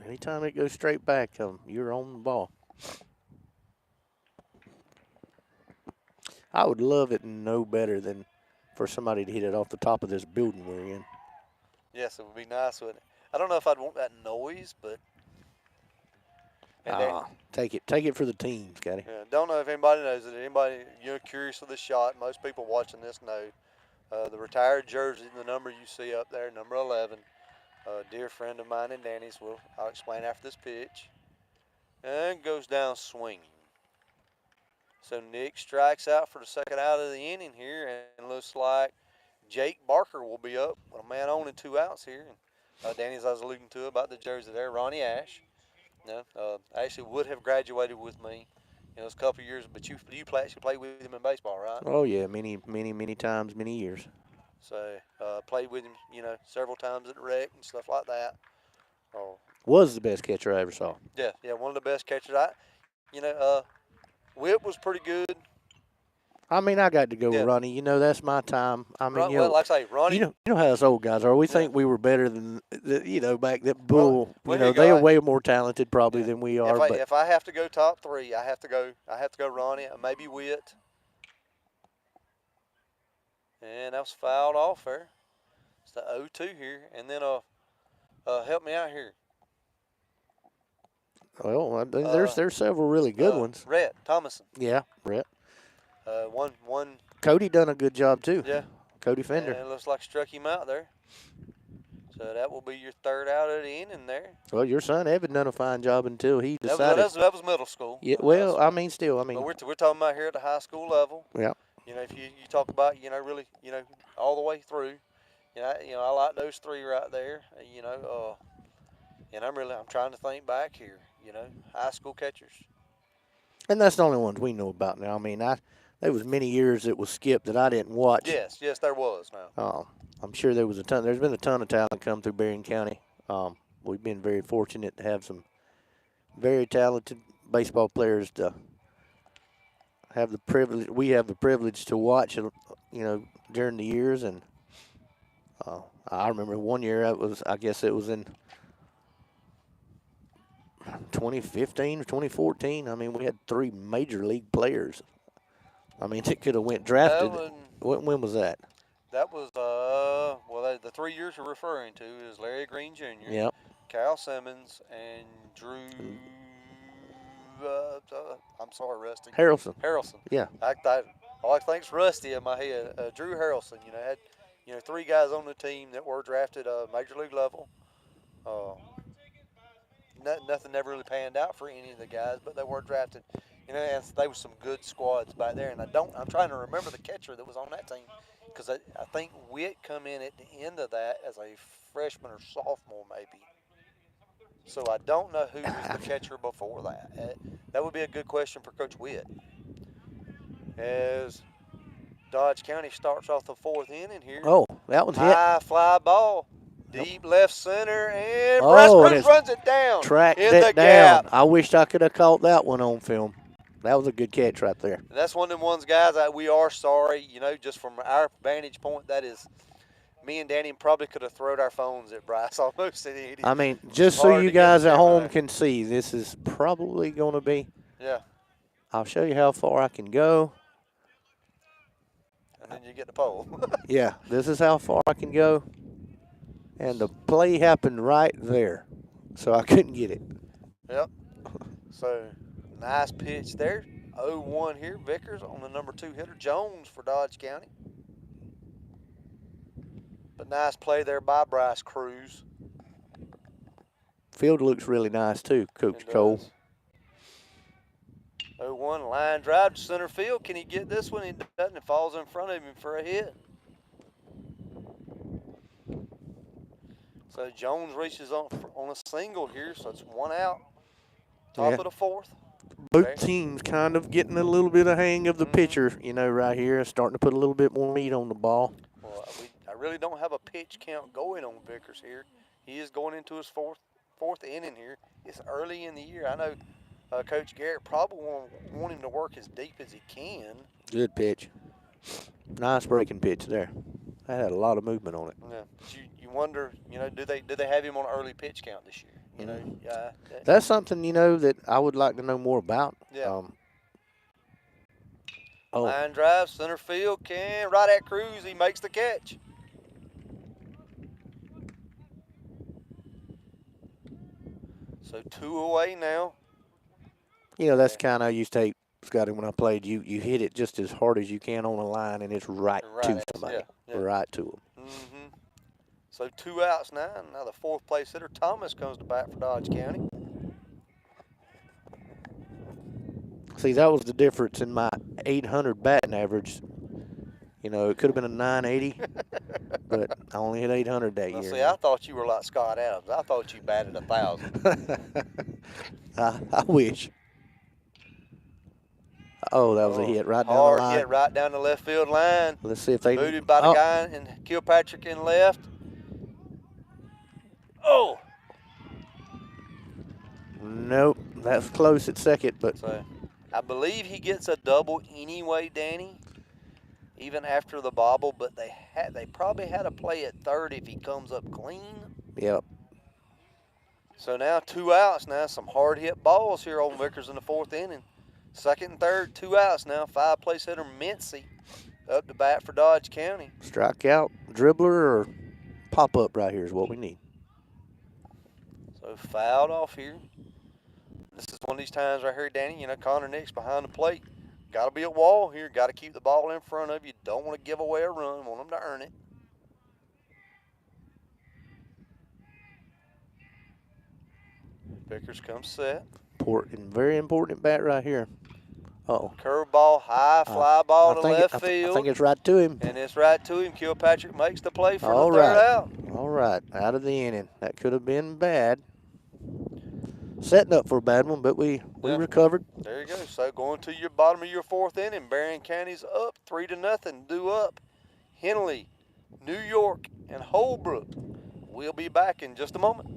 Anytime it goes straight back, you're on the ball. I would love it no better than for somebody to hit it off the top of this building we're in. Yes, it would be nice, wouldn't it? I don't know if I'd want that noise, but. Take it for the team, Scotty. Yeah, don't know if anybody knows it. Anybody curious of the shot? Most people watching this know. The retired jersey, the number you see up there, number 11. A dear friend of mine and Danny's. I'll explain after this pitch. And goes down swinging. So Nick strikes out for the second out of the inning here, and looks like Jake Barker will be up with a man on and 2 outs here. And Danny's, I was alluding to about the jersey there, Ronnie Ash. Actually would have graduated with me. It was a couple of years, but you actually played with him in baseball, right? Oh yeah, many times, many years. So played with him, several times at the rec and stuff like that. Was the best catcher I ever saw. Yeah, one of the best catchers. Whip was pretty good. I mean, I got to go with Ronnie. That's my time. I mean, like I say, Ronnie. You know how us old guys are. We think we were better than back then. Bull. They are way more talented probably than we are. If I have to go top 3, I have to go Ronnie, maybe Whit. And that was fouled off there. It's the 0-2 here, and then help me out here. Well, there's several really good ones. Rhett Thomason. Yeah, Rhett. One. Cody done a good job too. Yeah. Cody Fender. And it looks like struck him out there. So that will be your 3rd out of the inning there. Well, your son Evan done a fine job until he decided. That was middle school. Yeah. Well, I mean, still, But we're talking about here at the high school level. Yeah. If you talk about really all the way through, I like those 3 right there. And I'm trying to think back here. High school catchers. And that's the only ones we know about now. I mean, there was many years it was skipped that I didn't watch. Yes, there was. Now. I'm sure there was a ton. There's been a ton of talent come through Berrien County. We've been very fortunate to have some very talented baseball players to have the privilege. We have the privilege to watch, during the years. And I remember one year I guess it was in 2015 or 2014. I mean, we had 3 major league players. I mean, it could have went drafted. When was that? That was the 3 years you're referring to is Larry Green Jr., Yep. Cal Simmons, and Drew. I'm sorry, Rusty. Harrelson. Yeah. All I think's Rusty in my head. Drew Harrelson. Had 3 guys on the team that were drafted major league level. Nothing ever really panned out for any of the guys, but they were drafted. And they were some good squads back there. And I'm trying to remember the catcher that was on that team, because I think Witt come in at the end of that as a freshman or sophomore maybe. So I don't know who was the catcher before that. That would be a good question for Coach Witt. As Dodge County starts off the 4th inning here. Oh, that one's hit. High fly ball. Deep left center, and Bryce Cruz runs it down. Tracked in it the down. gap. I wished I could have caught that one on film. That was a good catch right there. And that's one of them ones, guys, that we are sorry, just from our vantage point, that is, me and Danny probably could have thrown our phones at Bryce almost. I mean, just so you guys at home can see, this is probably going to be. Yeah. I'll show you how far I can go. And then you get the pole. Yeah, this is how far I can go. And the play happened right there, so I couldn't get it. Yep. So, nice pitch there. 0-1 here. Vickers on the number 2 hitter. Jones for Dodge County. But nice play there by Bryce Cruz. Field looks really nice too, Coach Cole. 0-1 line drive to center field. Can he get this one? He doesn't. It falls in front of him for a hit. So Jones reaches on a single here, so it's 1 out. Top of the 4th. Both teams kind of getting a little bit of hang of the pitcher, right here, starting to put a little bit more meat on the ball. Well, I really don't have a pitch count going on Vickers here. He is going into his fourth inning here. It's early in the year. I know Coach Garrett probably want him to work as deep as he can. Good pitch. Nice breaking pitch there. That had a lot of movement on it. Yeah, but you wonder, do they have him on an early pitch count this year? That's something that I would like to know more about. Yeah. Oh, Line drive, center field, right at Cruz. He makes the catch. So 2 away now. that's kind of I used to hate, Scotty, when I played. You hit it just as hard as you can on a line, and it's right to somebody, right to them. Mm-hmm. So 2 outs now. Now the fourth place hitter, Thomas, comes to bat for Dodge County. See, that was the difference in my 800 batting average. It could have been a 980, but I only hit 800 that year. See, I thought you were like Scott Adams. I thought you batted 1,000. I wish. Oh, that was a hit right down the line. Hard hit right down the left field line. Let's see if they booted by the guy in Kilpatrick in left. Oh. Nope, that's close at second, but so I believe he gets a double anyway, Danny. Even after the bobble, but they probably had a play at third if he comes up clean. Yep. So now 2 outs. Now some hard hit balls here on Vickers in the fourth inning. Second and third, 2 outs now. 5-place hitter Mincy up to bat for Dodge County. Strikeout, dribbler, or pop up right here is what we need. So fouled off here. This is one of these times right here, Danny. Connor Nix behind the plate. Got to be a wall here. Got to keep the ball in front of you. Don't want to give away a run. Want them to earn it. Vickers comes set. Very important bat right here. Uh-oh. Curveball, high fly ball to left field. I think it's right to him. And it's right to him. Kilpatrick makes the play for the third out. All right, out of the inning. That could have been bad. Setting up for a bad one, but we recovered. There you go. So going to your bottom of your fourth inning, Berrien County's up 3-0. Due up. Henley, New York, and Holbrook. We'll be back in just a moment.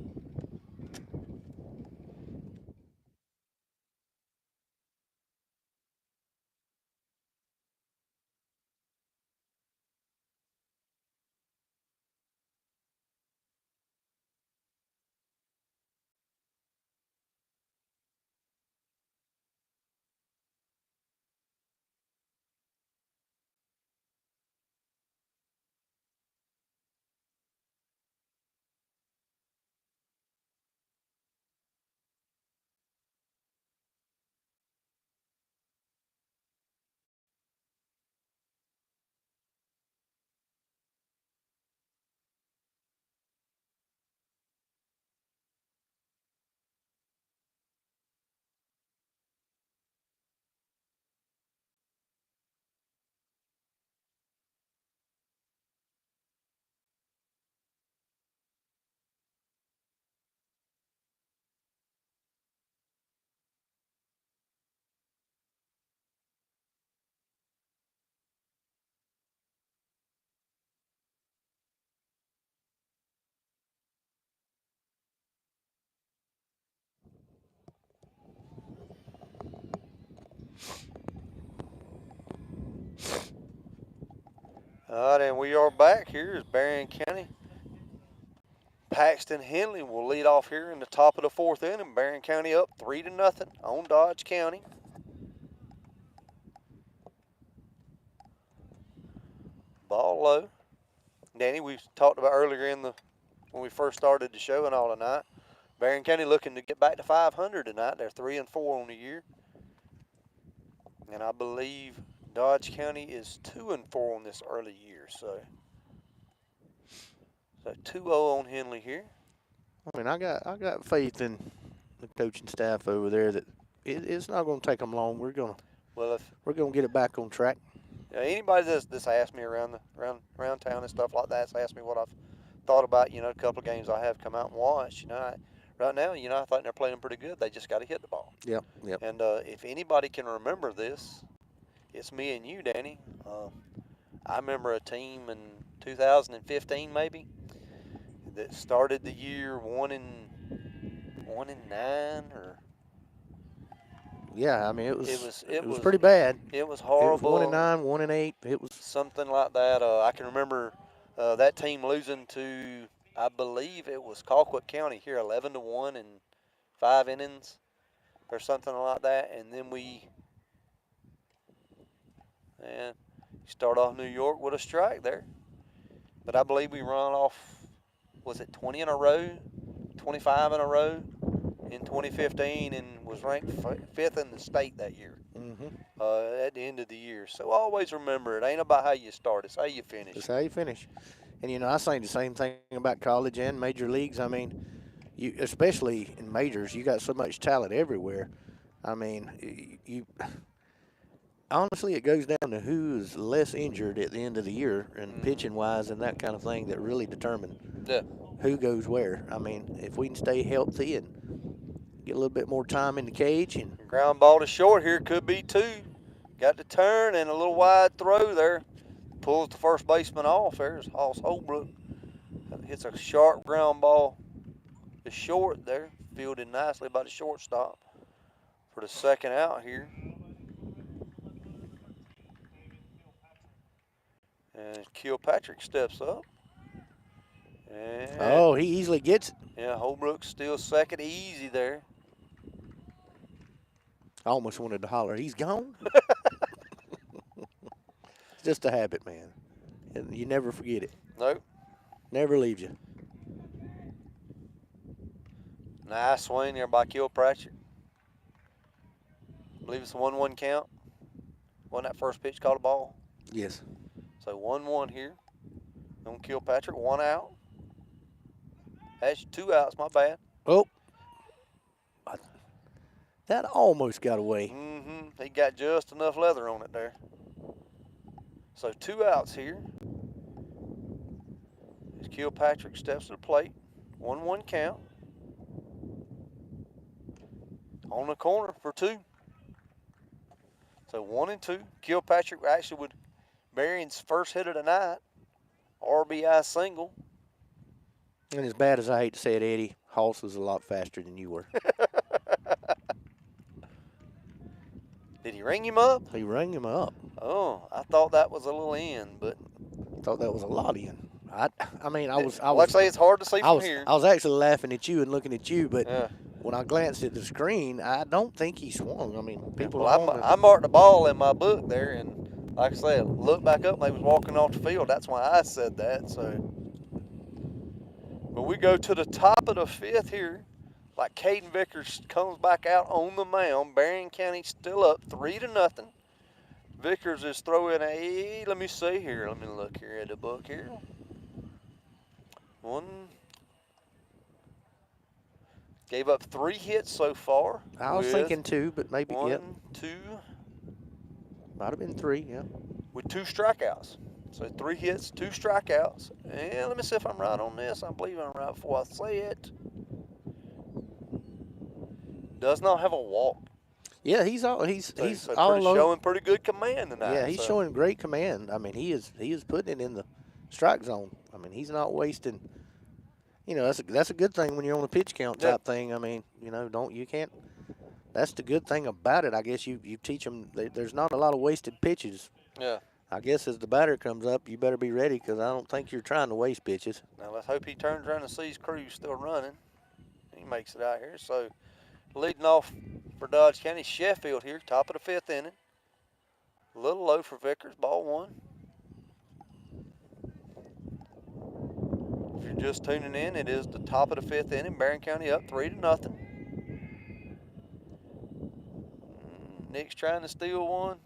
All right, and we are back. Here is Berrien County. Paxton Henley will lead off here in the top of the fourth inning. Berrien County up 3-0 on Dodge County. Ball low. Danny, we talked about earlier when we first started the show and all tonight. Berrien County looking to get back to 500 tonight. They're 3-4 on the year. And I believe Dodge County is 2-4 on this early year. So 2-0 on Henley here. I mean, I got faith in the coaching staff over there that it's not going to take them long. We're gonna get it back on track. Anybody that's asked me around town and stuff like that, has asked me what I've thought about, a couple of games I have come out and watched. Right now, I think they're playing pretty good. They just got to hit the ball. Yep. And if anybody can remember this, it's me and you, Danny. I remember a team in 2015 maybe that started the year 1-9 or. Yeah, I mean it was pretty bad. It was horrible. It was 1-9, 1-8. It was something like that. I can remember That team losing to, I believe it was Colquitt County here, 11-1 in 5 innings or something like that. And then and start off New York with a strike there. But I believe we run off, was it 20 in a row, 25 in a row in 2015, and was ranked 5th in the state that year. At the end of the year. So always remember, it ain't about how you start, it's how you finish. It's how you finish. And, I say the same thing about college and major leagues. I mean, you, especially in majors, you got so much talent everywhere. I mean, you honestly, it goes down to who is less injured at the end of the year and pitching wise and that kind of thing that really determine who goes where. I mean, if we can stay healthy and get a little bit more time in the cage and ground ball to short here, could be 2. Got the turn and a little wide throw there. Pulls the first baseman off. There's Hoss Holbrook. Hits a sharp ground ball to short there. Fielded nicely by the shortstop for the second out here. And Kilpatrick steps up. And he easily gets it. Yeah, Holbrook's still second, easy there. I almost wanted to holler, he's gone. It's just a habit, man. And you never forget it. Nope. Never leaves you. Nice swing there by Kilpatrick. I believe it's a 1-1 count. Wasn't that first pitch called a ball? Yes. So 1-1 here on Kilpatrick, 1 out. That's 2 outs, my bad. Oh. That almost got away. He got just enough leather on it there. So 2 outs here. As Kilpatrick steps to the plate. 1-1 count. On the corner for 2. So 1-2. Kilpatrick actually with Berrien's first hit of the night. RBI single. And as bad as I hate to say it, Eddie, Hoss was a lot faster than you were. Did he ring him up? He rang him up. Oh, I thought that was a little in, but I thought that was a lot in. I mean, I was. Like I say, it's hard to see from here. I was actually laughing at you and looking at you, but yeah. When I glanced at the screen, I don't think he swung. I mean, people. Well, I marked the ball in my book there, and like I said, looked back up and they was walking off the field. That's why I said that. So, but we go to the top of the 5th here. Like Caden Vickers comes back out on the mound. Berrien County still up 3-0. Vickers is throwing let me see here. Let me look here at the book here. Gave up 3 hits so far. I was thinking 2, but maybe 1, 2. Might have been 3, yeah. With 2 strikeouts. So 3 hits, 2 strikeouts. And let me see if I'm right on this. I believe I'm right before I say it. Does not have a walk. Yeah, he's all showing pretty good command tonight. Yeah, he's showing great command. I mean, he is putting it in the strike zone. I mean, he's not wasting. That's a good thing when you're on a pitch count type thing. I mean, you can't. That's the good thing about it. I guess you teach them. There's not a lot of wasted pitches. Yeah. I guess as the batter comes up, you better be ready because I don't think you're trying to waste pitches. Now let's hope he turns around and sees Cruz still running. He makes it out here. So leading off for Dodge County, Sheffield here, top of the 5th inning. A little low for Vickers, ball 1. If you're just tuning in, it is the top of the 5th inning. Berrien County up 3-0. Nick's trying to steal one.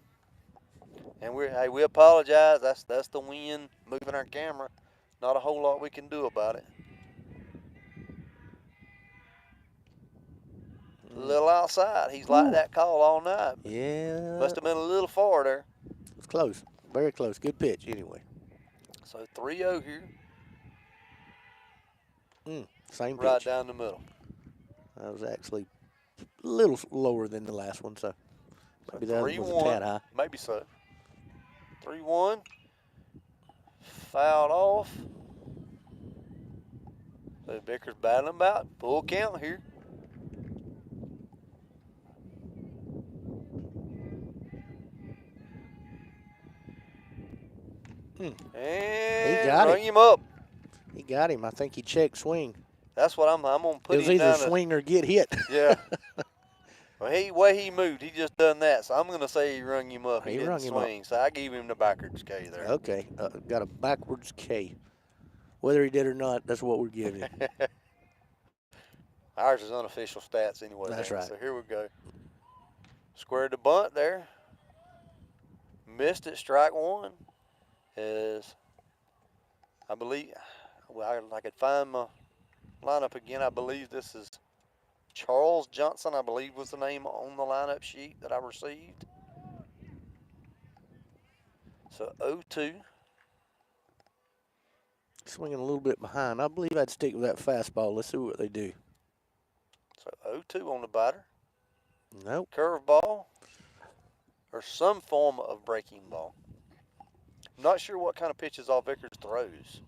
And we apologize. That's the wind moving our camera. Not a whole lot we can do about it. A little outside. He's liked that call all night. Yeah. Must have been a little far there. It's close. Very close. Good pitch anyway. So 3-0 here. Same pitch. Right down the middle. That was actually a little lower than the last one, so maybe that was a tad high. Maybe so. 3-1. Fouled off. So Vickers battling about. Full count here. He And got rung him. him up. He got him. I think he checked swing. That's what I'm going to It put was him either down. swing or get hit. Yeah. Well, way he moved, he just done that. So I'm going to say he rung him up. He didn't rung him up. swing. So I gave him the backwards K there. Okay, got a backwards K. Whether he did or not, that's what we're giving him. Ours is unofficial stats anyway. That's Danny. right. So here we go. Squared the bunt there. Missed it. Strike one. Is, I believe, well, I could find my lineup again. I believe this is Charles Johnson, I believe was the name on the lineup sheet that I received. So 0-2. Swinging a little bit behind. I believe I'd stick with that fastball. Let's see what they do. So 0-2 on the batter. Nope. Curveball or some form of breaking ball. I'm not sure what kind of pitches all Vickers throws.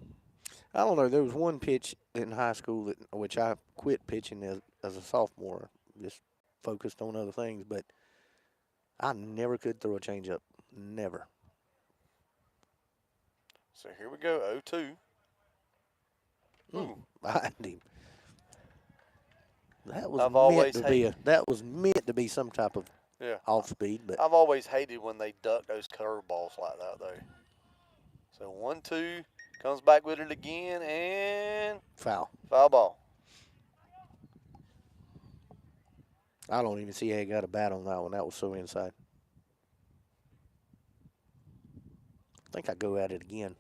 I don't know. There was one pitch in high school which I quit pitching as a sophomore, just focused on other things, but I never could throw a changeup. Never. So here we go, 0-2. Behind him. That was that was meant to be some type of off speed, but I've always hated when they duck those curveballs like that though. So 1-2, comes back with it again and foul. Foul ball. I don't even see how he got a bat on that one. That was so inside. I think I go at it again.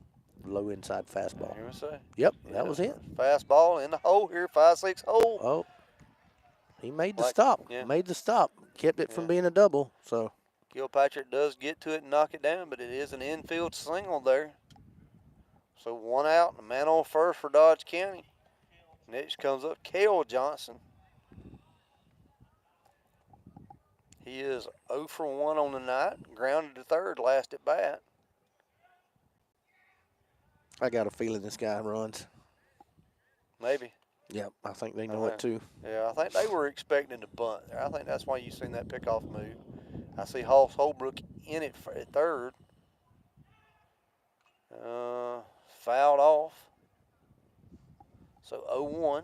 Low inside fastball. Here we say. Yep, that was it. Fastball in the hole here, 5-6 hole. Oh, he made the stop. Yeah. Made the stop. Kept it from being a double. So Gilpatrick does get to it and knock it down, but it is an infield single there. So one out, a man on first for Dodge County. Next comes up Cale Johnson. He is 0 for 1 on the night. Grounded to third, last at bat. I got a feeling this guy runs. Maybe. Yep, I think they know it too. Yeah, I think they were expecting to bunt there. I think that's why you seen that pickoff move. I see Hoss Holbrook in it at third. Fouled off. So 0-1.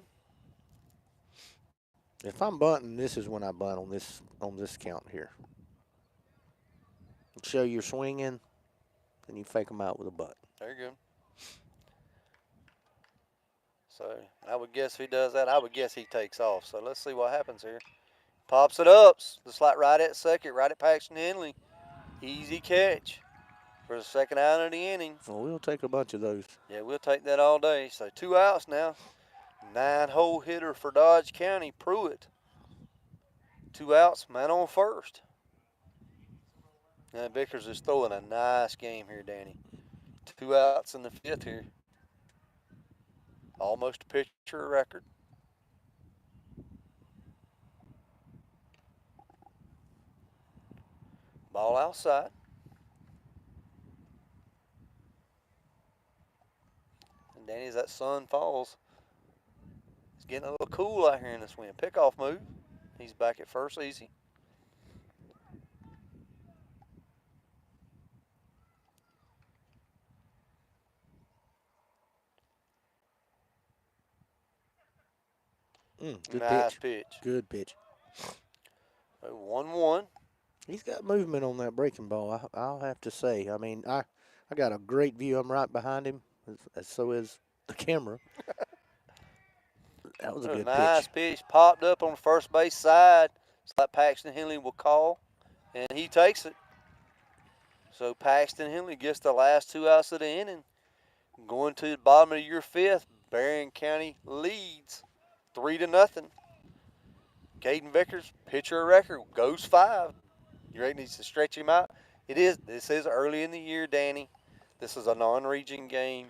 If I'm bunting, this is when I bunt on this count here. Show you're swinging, then you fake them out with a bunt. Very good. So I would guess if he does that, I would guess he takes off. So let's see what happens here. Pops it up, just like right at second, right at Paxton Henley. Easy catch for the second out of the inning. Well, we'll take a bunch of those. Yeah, we'll take that all day. So 2 outs now. 9-hole hitter for Dodge County, Pruitt. 2 outs, man on first. Now Vickers is throwing a nice game here, Danny. 2 outs in the 5th here. Almost a pitcher record. Ball outside. And Danny, as that sun falls, it's getting a little cool out here in this wind. Pickoff move. He's back at first, easy. Good nice pitch. pitch. Good pitch. 1-1. He's got movement on that breaking ball, I'll have to say. I mean, I got a great view. I'm right behind him, so is the camera. That was a good nice pitch. pitch. Popped up on the first base side. It's like Paxton Henley will call, and he takes it. So Paxton Henley gets the last 2 outs of the inning. Going to the bottom of your 5th, Berrien County leads 3-0. Caden Vickers, pitcher of record, goes 5. You ready to stretch him out? This is early in the year, Danny. This is a non-region game.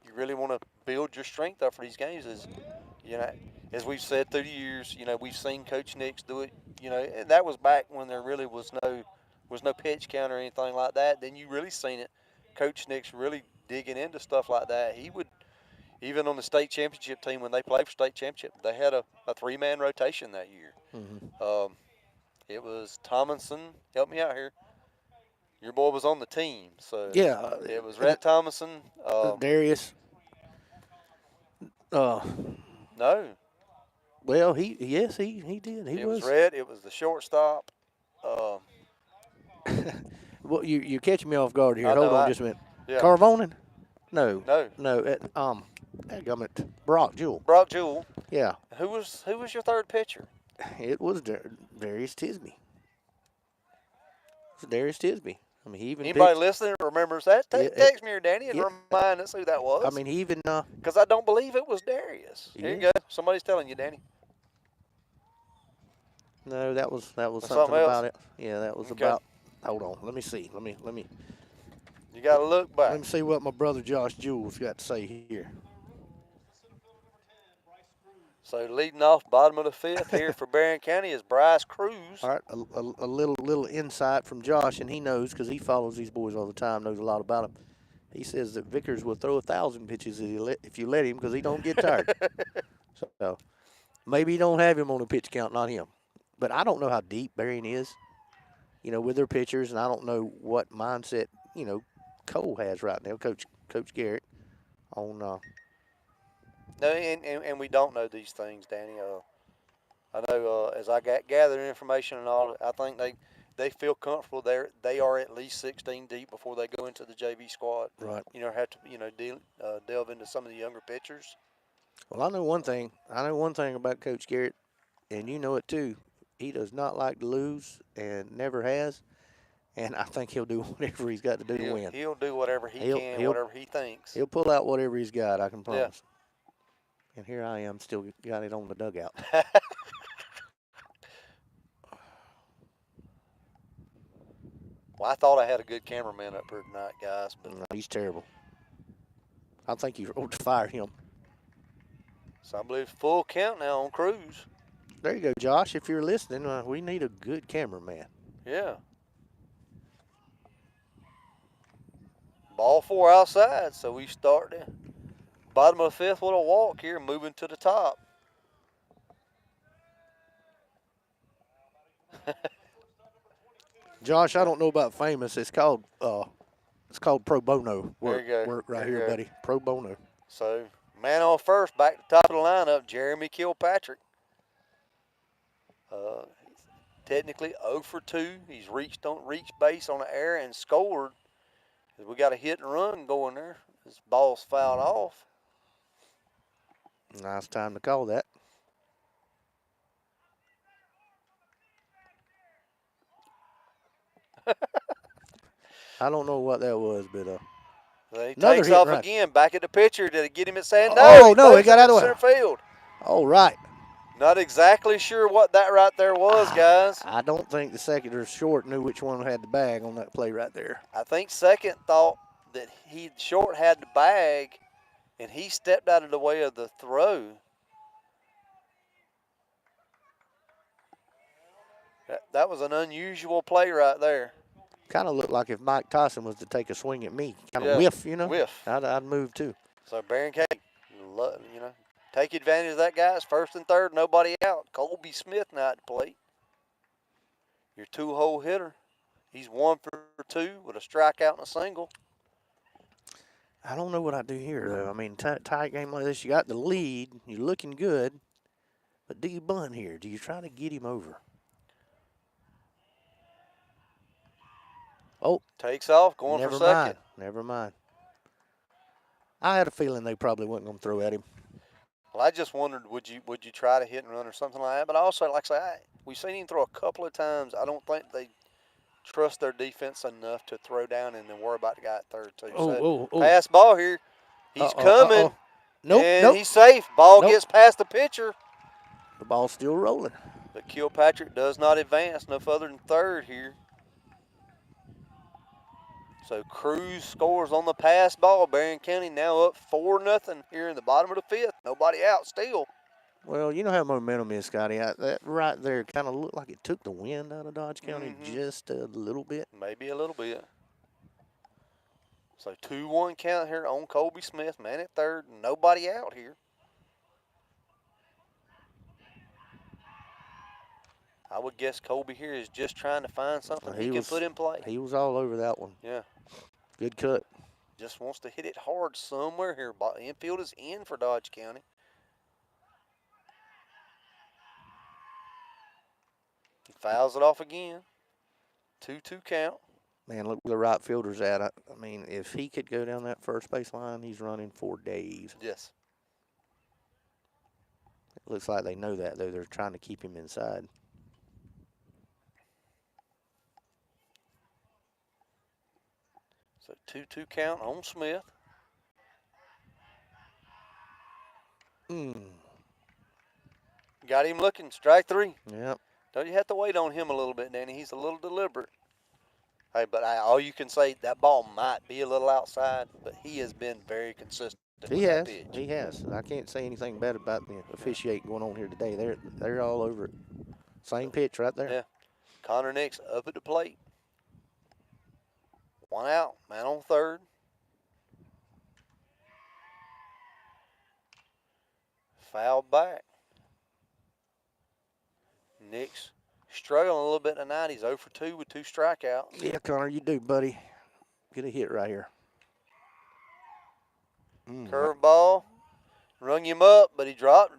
You really want to build your strength up for these games. As we've said through the years, we've seen Coach Nix do it. And that was back when there really was no pitch count or anything like that. Then you really seen it. Coach Nix really digging into stuff like that. He would, even on the state championship team, when they played for state championship, they had a 3-man rotation that year. Mm-hmm. It was Tomlinson, help me out here, Your boy was on the team, so Yeah. it was Rhett Thomason. Darius. No, Well, he did. He it was was. Rhett. It was the shortstop. Well, you're catching me off guard here. I Hold know. on just a minute. Yeah. Carvonen? No. No. No. Dadgummit. Brock Jewell. Brock Jewell. Yeah. Who was your third pitcher? It was Darius Tisby. It was Darius Tisby. I mean, he even Anybody pitched. listening remembers that? Text me or Danny and remind us who that was. I mean, he even. Because I don't believe it was Darius. Here you go. Somebody's telling you, Danny. No, that was something something about it. Yeah, that was about. Hold on. Let me see. Let me. You got to look back. Let me see what my brother Josh Jewell's got to say here. So leading off bottom of the fifth here for Berrien County is Bryce Cruz. All right, a little insight from Josh, and he knows because he follows these boys all the time, knows a lot about them. He says that Vickers will throw 1,000 pitches if you let him because he don't get tired. So maybe you don't have him on a pitch count, not him. But I don't know how deep Berrien is, with their pitchers, and I don't know what mindset, Cole has right now, Coach Garrett, on. No, and we don't know these things, Danny. I know as I gather information and all, I think they feel comfortable. They are at least 16 deep before they go into the JV squad. Right. Have to delve into some of the younger pitchers. Well, I know one thing about Coach Garrett, and you know it too. He does not like to lose and never has. And I think he'll do whatever he's got to do to win. He'll do whatever he can, whatever he thinks. He'll pull out whatever he's got, I can promise. Yeah. And here I am, still got it on the dugout. Well, I thought I had a good cameraman up here tonight, guys. But no, he's terrible. I think you ought to fire him. So I believe full count now on Cruz. There you go, Josh. If you're listening, we need a good cameraman. Yeah. Ball 4 outside, so we start the bottom of the fifth with a walk here, moving to the top. Josh, I don't know about famous. It's called pro bono work. There you go. Work right there here, buddy. Pro bono. So man on first, back to the top of the lineup, Jeremy Kilpatrick. Technically 0 for 2. He's reached base on the air and scored. We got a hit and run going there. This ball's fouled off. Nice time to call that. I don't know what that was, but he takes off again. Back at the pitcher. Did it get him at saying no? Oh no, it got out of the way. Center field. All right. Not exactly sure what that right there was, guys. I don't think the second or short knew which one had the bag on that play right there. I think second thought that short had the bag, and he stepped out of the way of the throw. That was an unusual play right there. Kind of looked like if Mike Tyson was to take a swing at me, kind of whiff, Whiff. I'd move too. So Berrien County, take advantage of that, guys. First and third, nobody out. Colby Smith now at the plate. Your 2-hole hitter. He's 1 for 2 with a strikeout and a single. I don't know what I do here, though. I mean, tight game like this, you got the lead. You're looking good. But do you bunt here? Do you try to get him over? Oh. Takes off, going for second. Never mind. I had a feeling they probably weren't going to throw at him. Well, I just wondered, would you try to hit and run or something like that? But also, like I say, we've seen him throw a couple of times. I don't think they trust their defense enough to throw down and then worry about the guy at third, too. Oh. Pass ball here. He's coming. Nope. He's safe. Ball gets past the pitcher. The ball's still rolling. But Kilpatrick does not advance no further than third here. So Cruz scores on the pass ball. Berrien County now up 4-0 here in the bottom of the fifth. Nobody out still. Well, you know how momentum is, Scotty. That right there kind of looked like it took the wind out of Dodge County just a little bit. Maybe a little bit. So 2-1 count here on Colby Smith. Man at third. Nobody out here. I would guess Colby here is just trying to find something he can put in play. He was all over that one. Yeah. Good cut. Just wants to hit it hard somewhere here. Infield is in for Dodge County. He fouls it off again. 2-2 count. Man, look where the right fielder's at. I mean, if he could go down that first base line, he's running for days. Yes. It looks like they know that, though. They're trying to keep him inside. So 2-2 count on Smith. Got him looking. Strike three. Yep. Don't you have to wait on him a little bit, Danny? He's a little deliberate. Hey, but all you can say, that ball might be a little outside, but he has been very consistent. He has. He has. I can't say anything bad about the officiating going on here today. They're all over it. Same pitch right there. Yeah. Connor Nix up at the plate. 1 out. Man on third. Foul back. Nix struggling a little bit tonight. He's 0 for 2 with 2 strikeouts. Yeah, Connor, you do, buddy. Get a hit right here. Curveball. Rung him up, but he dropped.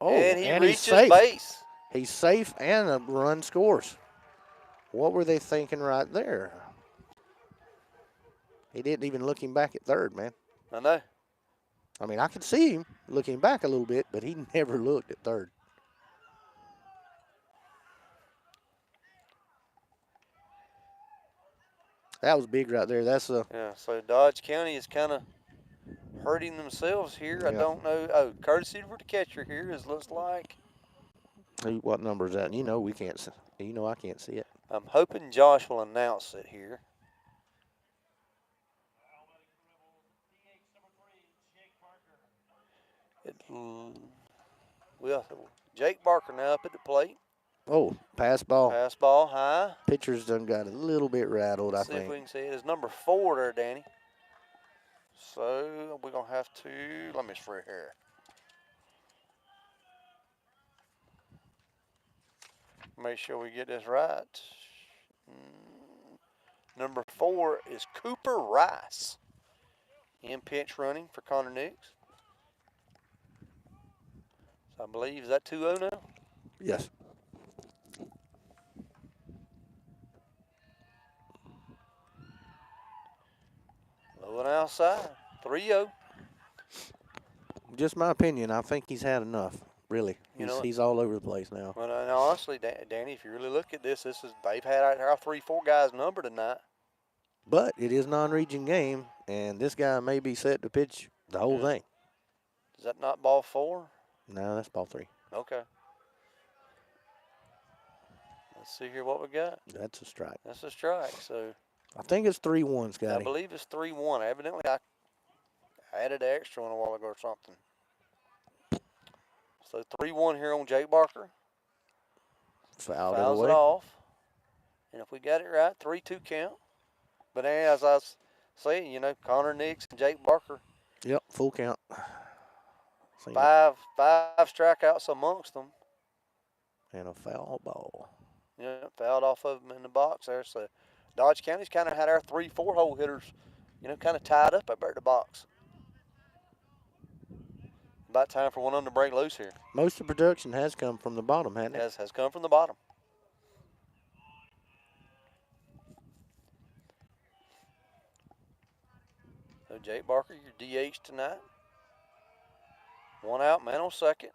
Oh, and he reaches safe. base. He's safe, and a run scores. What were they thinking right there? He didn't even look him back at third, man. I know. I mean, I could see him looking back a little bit, but he never looked at third. That was big right there. That's a Yeah. So Dodge County is kind of hurting themselves here. Yeah. I don't know. Oh, courtesy for the catcher here is looks like. what number is that? You know we can't. You know I can't see it. I'm hoping Josh will announce it here. Jake Barker now up at the plate. Oh, pass ball. Pass ball high. Pitcher's done got a little bit rattled, Let's I see think. if we can see it. It's number 4 there, Danny. So we're going to have to, let me see here. Make sure we get this right. Number 4 is Cooper Rice. In pinch running for Connor Nix. So I believe, is that 2-0 now? Yes. Low and outside. 3-0. Just my opinion. I think he's had enough. Really, he's all over the place now. Well, and honestly, Danny, if you really look at this, they've had our 3-4 guys number tonight. But it is non-region game, and this guy may be set to pitch the whole thing. Is that not ball 4? No, that's ball 3. Okay. Let's see here what we got. That's a strike. That's a strike. So I think it's 3-1, Scotty. I believe it's 3-1. Evidently, I added an extra one a while ago or something. So 3-1 here on Jake Barker. Fouls it off. And if we got it right, 3-2 count. But as I was saying, Connor Nix and Jake Barker. Yep, full count. Five strikeouts amongst them. And a foul ball. Yeah, fouled off of them in the box there. So Dodge County's kind of had our 3-4 hole hitters, kind of tied up there at the box. About time for one of them to break loose here. Most of the production has come from the bottom, hasn't it? Has come from the bottom. So Jake Barker, your DH tonight. 1 out, man on second.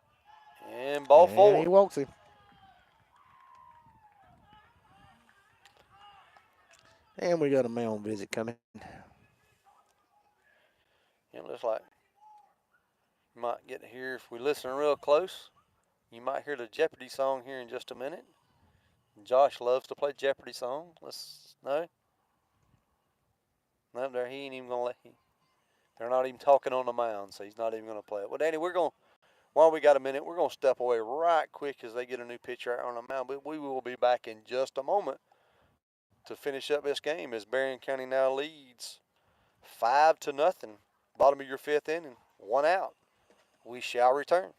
And ball 4. And he walks him. And we got a mail visit coming. It looks like you might get to hear, if we listen real close, you might hear the Jeopardy song here in just a minute. Josh loves to play Jeopardy song. No, he ain't even going to let him. They're not even talking on the mound, so he's not even going to play it. Well, Danny, while we got a minute, we're going to step away right quick as they get a new pitcher out on the mound. But we will be back in just a moment to finish up this game as Berrien County now leads 5-0. Bottom of your 5th inning, 1 out. We shall return.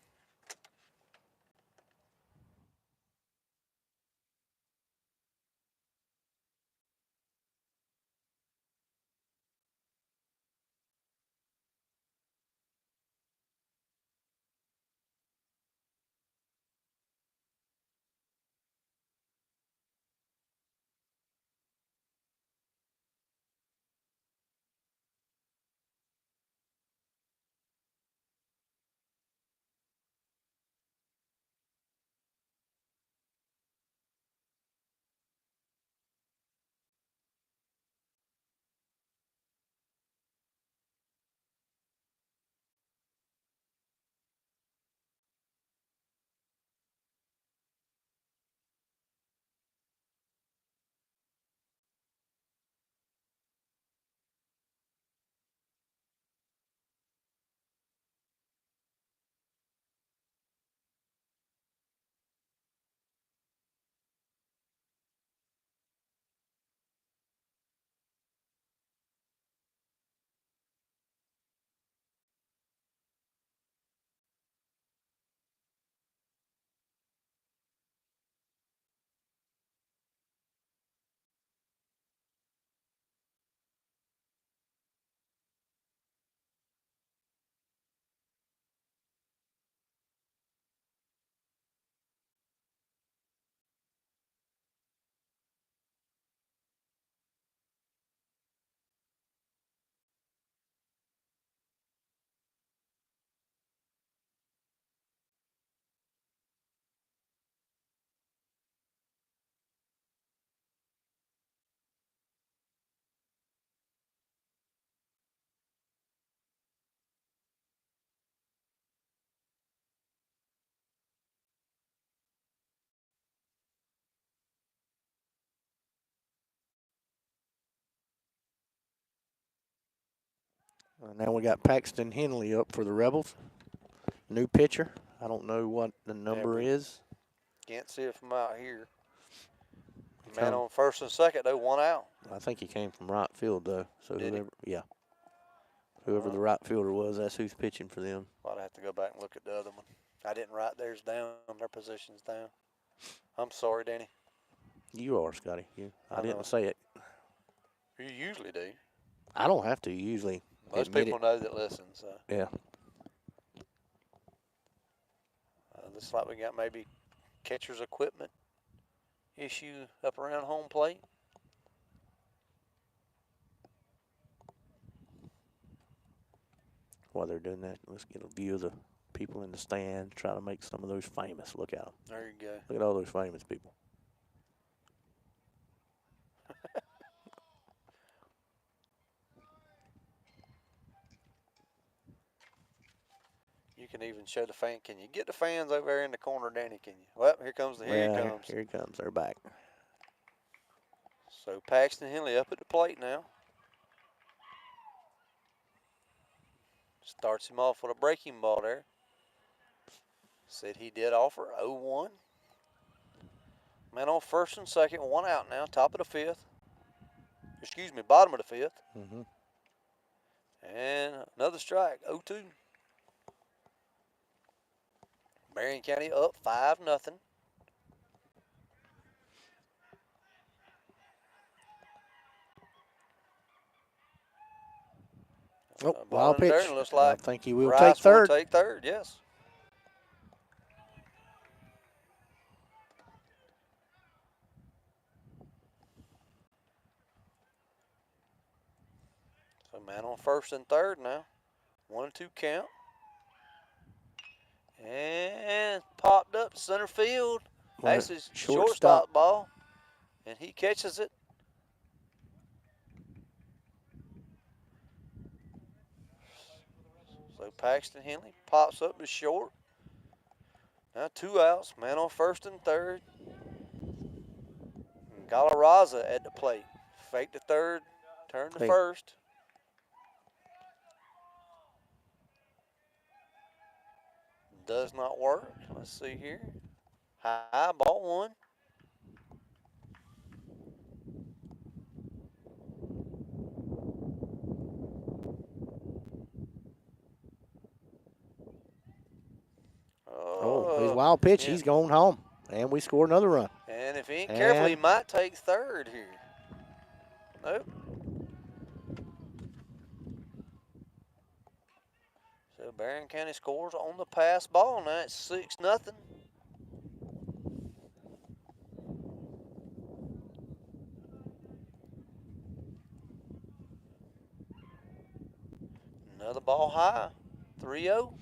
Now we got Paxton Henley up for the Rebels. New pitcher. I don't know what the number is. Can't see it from out here. Man on first and second, though, 1 out. I think he came from right field, though. So Did he? yeah. Whoever the right fielder was, that's who's pitching for them. Well, I'd have to go back and look at the other one. I didn't write theirs down, their positions down. I'm sorry, Danny. You are, Scotty. I didn't say it. You usually do. I don't have to usually. Most people know that listen, so. Yeah. Looks like we got maybe catcher's equipment issue up around home plate. While they're doing that, let's get a view of the people in the stand. Try to make some of those famous. Look at them. There you go. Look at all those famous people. You can even show the fan. Can you get the fans over there in the corner, Danny? Can you? Well, here comes Here he comes. They're back. So Paxton Henley up at the plate now. Starts him off with a breaking ball there. Said he did offer 0-1. Man on first and second, 1 out now, top of the fifth. Excuse me, bottom of the fifth. Mm-hmm. And another strike, 0-2. Berrien County up 5-0. Oh, wild pitch. Looks like I think he will Rice take third. Will take third, yes. So man on first and third now. 1-2 count. And popped up center field. That's his shortstop ball. And he catches it. So Paxton Henley pops up to short. Now 2 outs. Man on first and third. And Galarraza at the plate. Fake to third. Turn to first. Does not work. Let's see here. High ball 1. Oh, his wild pitch. Yeah. He's going home. And we score another run. And if he ain't careful, he might take third here. Nope. So Berrien County scores on the pass ball. Now it's 6-0. Another ball high. 3-0.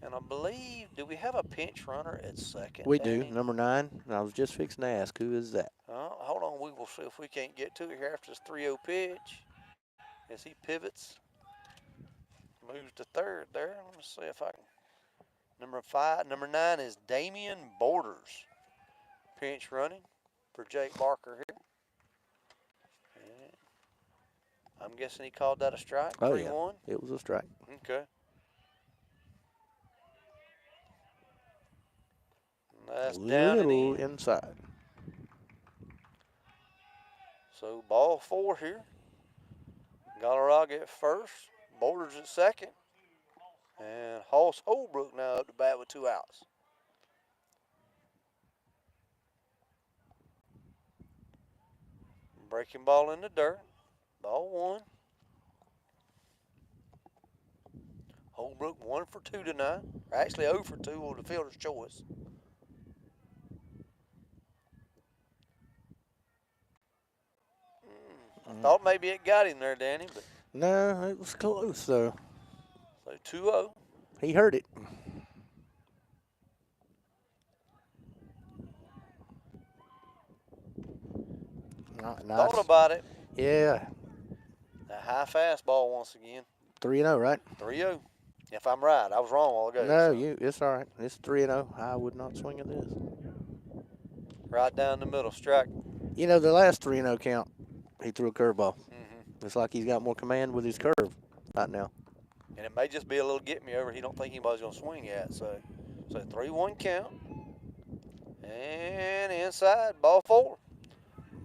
And I believe, do we have a pinch runner at second? We do, number 9. And I was just fixing to ask, who is that? Hold on, we will see if we can't get to it here after this 3-0 pitch. As he pivots, moves to third there. Let me see if I can. Number 9 is Damian Borders. Pinch running for Jake Barker here. And I'm guessing he called that a strike. Oh, 3-1. Yeah. It was a strike. Okay. That's down and in. Inside. So ball 4 here. Galarraga at first. Borders at second. And Hoss Holbrook now up to bat with 2 outs. Breaking ball in the dirt. Ball 1. Holbrook 1 for 2 tonight. Actually 0 for 2 on the fielder's choice. I thought maybe it got him there, Danny, but no, it was close though. So 2-0. He heard it. Nice. Thought about it. Yeah. A high fastball once again. 3-0, right? 3-0. If I'm right, I was wrong all ago. No, it's all right. It's 3-0. I would not swing at this. Right down the middle, strike. You know, the last 3-0 count, he threw a curveball. It's like he's got more command with his curve right now. And it may just be a little get me over. He don't think anybody's going to swing at. So 3-1 count. And inside, ball 4.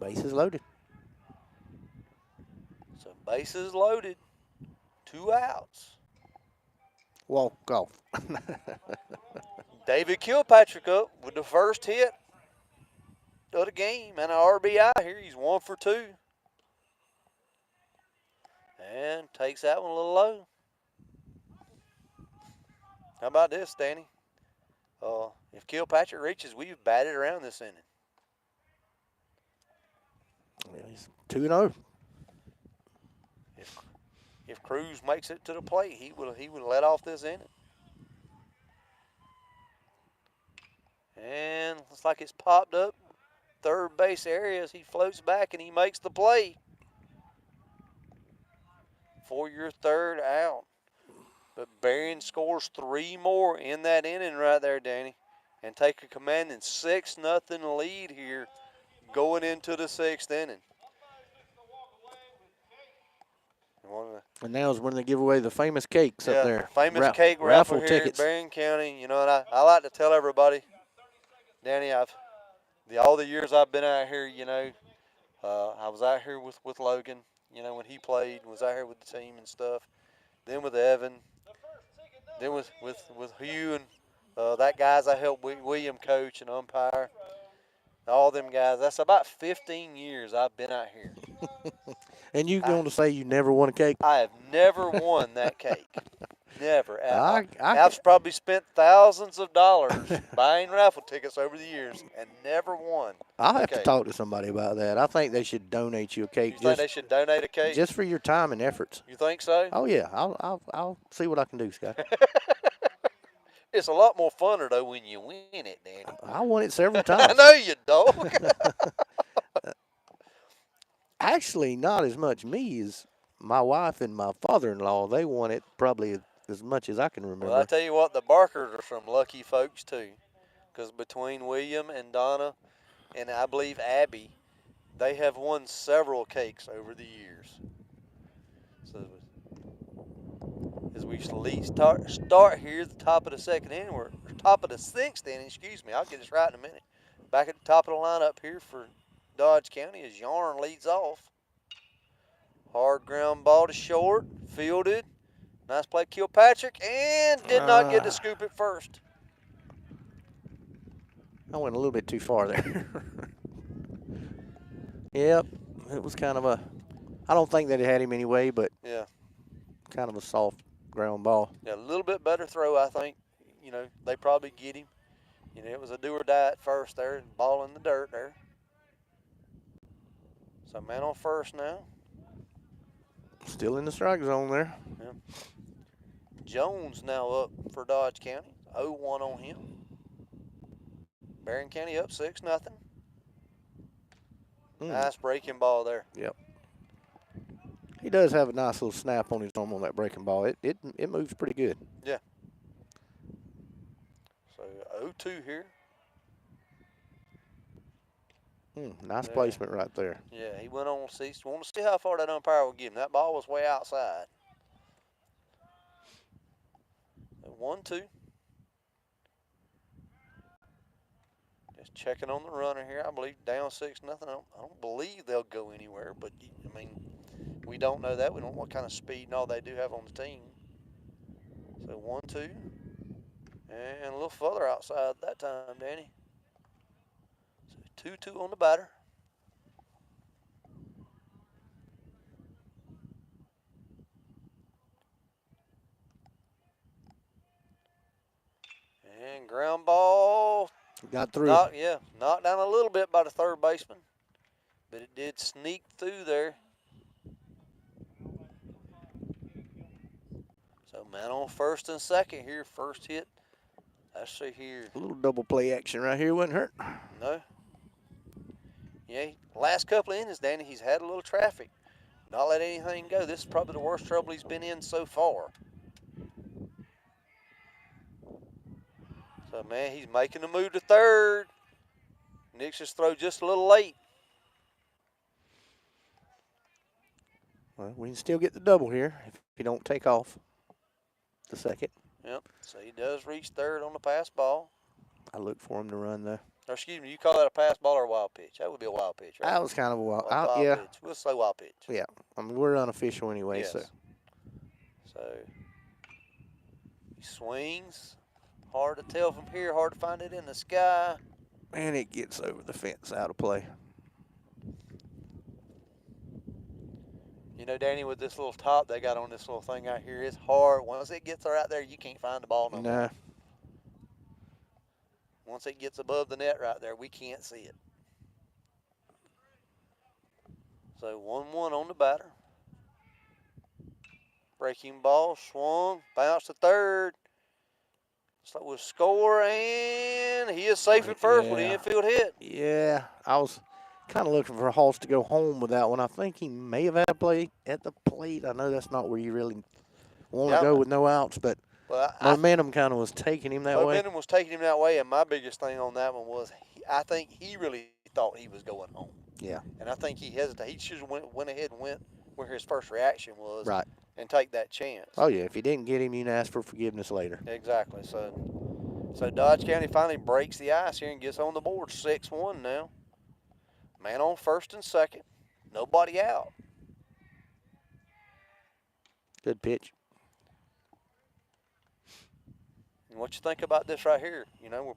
Bases loaded. So bases loaded. 2 outs. Walk off. David Kilpatrick up with the first hit of the game and an RBI here. He's 1 for 2. And takes that one a little low. How about this, Danny? If Kilpatrick reaches, we've batted around this inning. Yeah, he's 2-0. If Cruz makes it to the plate, he will let off this inning. And looks like it's popped up third base area as he floats back and he makes the play for your third out. But Berrien scores 3 more in that inning right there, Danny, and take a commanding 6-0 lead here going into the 6th inning. And now is when they give away the famous cakes up there. Famous cake raffle here tickets. in Berrien County. You know, and I like to tell everybody, Danny, all the years I've been out here, you know, I was out here with Logan, you know, when he played, was out here with the team and stuff. Then with Evan. Then with Hugh and that guys I helped William coach and umpire. All them guys. That's about 15 years I've been out here. And you going to say you never won a cake? I have never won that cake. Never. I've probably spent thousands of dollars buying raffle tickets over the years and never won. I'll have to talk to somebody about that. I think they should donate you a cake. You think they should donate a cake? Just for your time and efforts. You think so? Oh yeah, I'll see what I can do, Scott. It's a lot more funner though when you win it, Danny. I won it several times. I know you don't. Actually, not as much me as my wife and my father-in-law. They won it probably as much as I can remember. Well, I tell you what, the Barkers are some lucky folks too, because between William and Donna, and I believe Abby, they have won several cakes over the years. So as we start here at the top of the 2nd inning, or top of the 6th inning, excuse me, I'll get this right in a minute. Back at the top of the lineup here for Dodge County as Yarn leads off. Hard ground ball to short, fielded. Nice play, Kilpatrick, and did not get to scoop it first. I went a little bit too far there. Yep, it was kind of I don't think that it had him anyway, but yeah, kind of a soft ground ball. Yeah, a little bit better throw, I think. You know, they probably get him. You know, it was a do or die at first there, and ball in the dirt there. So man on first now. Still in the strike zone there. Yeah. Jones now up for Dodge County. 0-1 on him. Berrien County up 6-0. Nice breaking ball there. Yep. He does have a nice little snap on his arm on that breaking ball. It moves pretty good. Yeah. So 0-2 here. Nice placement right there. Yeah, he went on to want to see how far that umpire will give him. That ball was way outside. 1-2. Just checking on the runner here. I believe down 6-0. I don't believe they'll go anywhere, but I mean, we don't know that. We don't know what kind of speed and all they do have on the team. So 1-2. And a little further outside that time, Danny. 2-2 on the batter. And ground ball. Got through. Knocked down a little bit by the third baseman. But it did sneak through there. So man on first and second here. First hit. Let's see here. A little double play action right here wouldn't hurt. No. Yeah, last couple of innings, Danny, he's had a little traffic. Not let anything go. This is probably the worst trouble he's been in so far. So, man, he's making the move to third. Nix's throw just a little late. Well, we can still get the double here if you don't take off the second. Yep. So he does reach third on the pass ball. I look for him to run though. Or excuse me, you call that a pass ball or a wild pitch? That would be a wild pitch, right? That was kind of a wild. Wild Yeah, pitch. We'll say wild pitch. yeah. I mean, we're unofficial anyway, Yes. so He swings. Hard to tell from here. Hard to find it in the sky. and it gets over the fence out of play. You know, Danny, with this little top they got on this little thing out here, it's hard. Once it gets out there, you can't find the ball no more. Nah. Once it gets above the net right there, we can't see it. So 1-1 on the batter. Breaking ball, swung, bounced to third. So we'll score, and he is safe at first with the infield hit. Yeah, I was kind of looking for Hoss to go home with that one. I think he may have had a play at the plate. I know that's not where you really want to go with no outs, but momentum kind of was taking him that way. Momentum was taking him that way, and my biggest thing on that one was I think he really thought he was going home. Yeah. And I think he hesitated. He should have went ahead and went where his first reaction was. Right. And take that chance. Oh, yeah. If you didn't get him, you can ask for forgiveness later. Exactly. So Dodge County finally breaks the ice here and gets on the board 6-1 now. Man on first and second. Nobody out. Good pitch. And what you think about this right here? You know, we're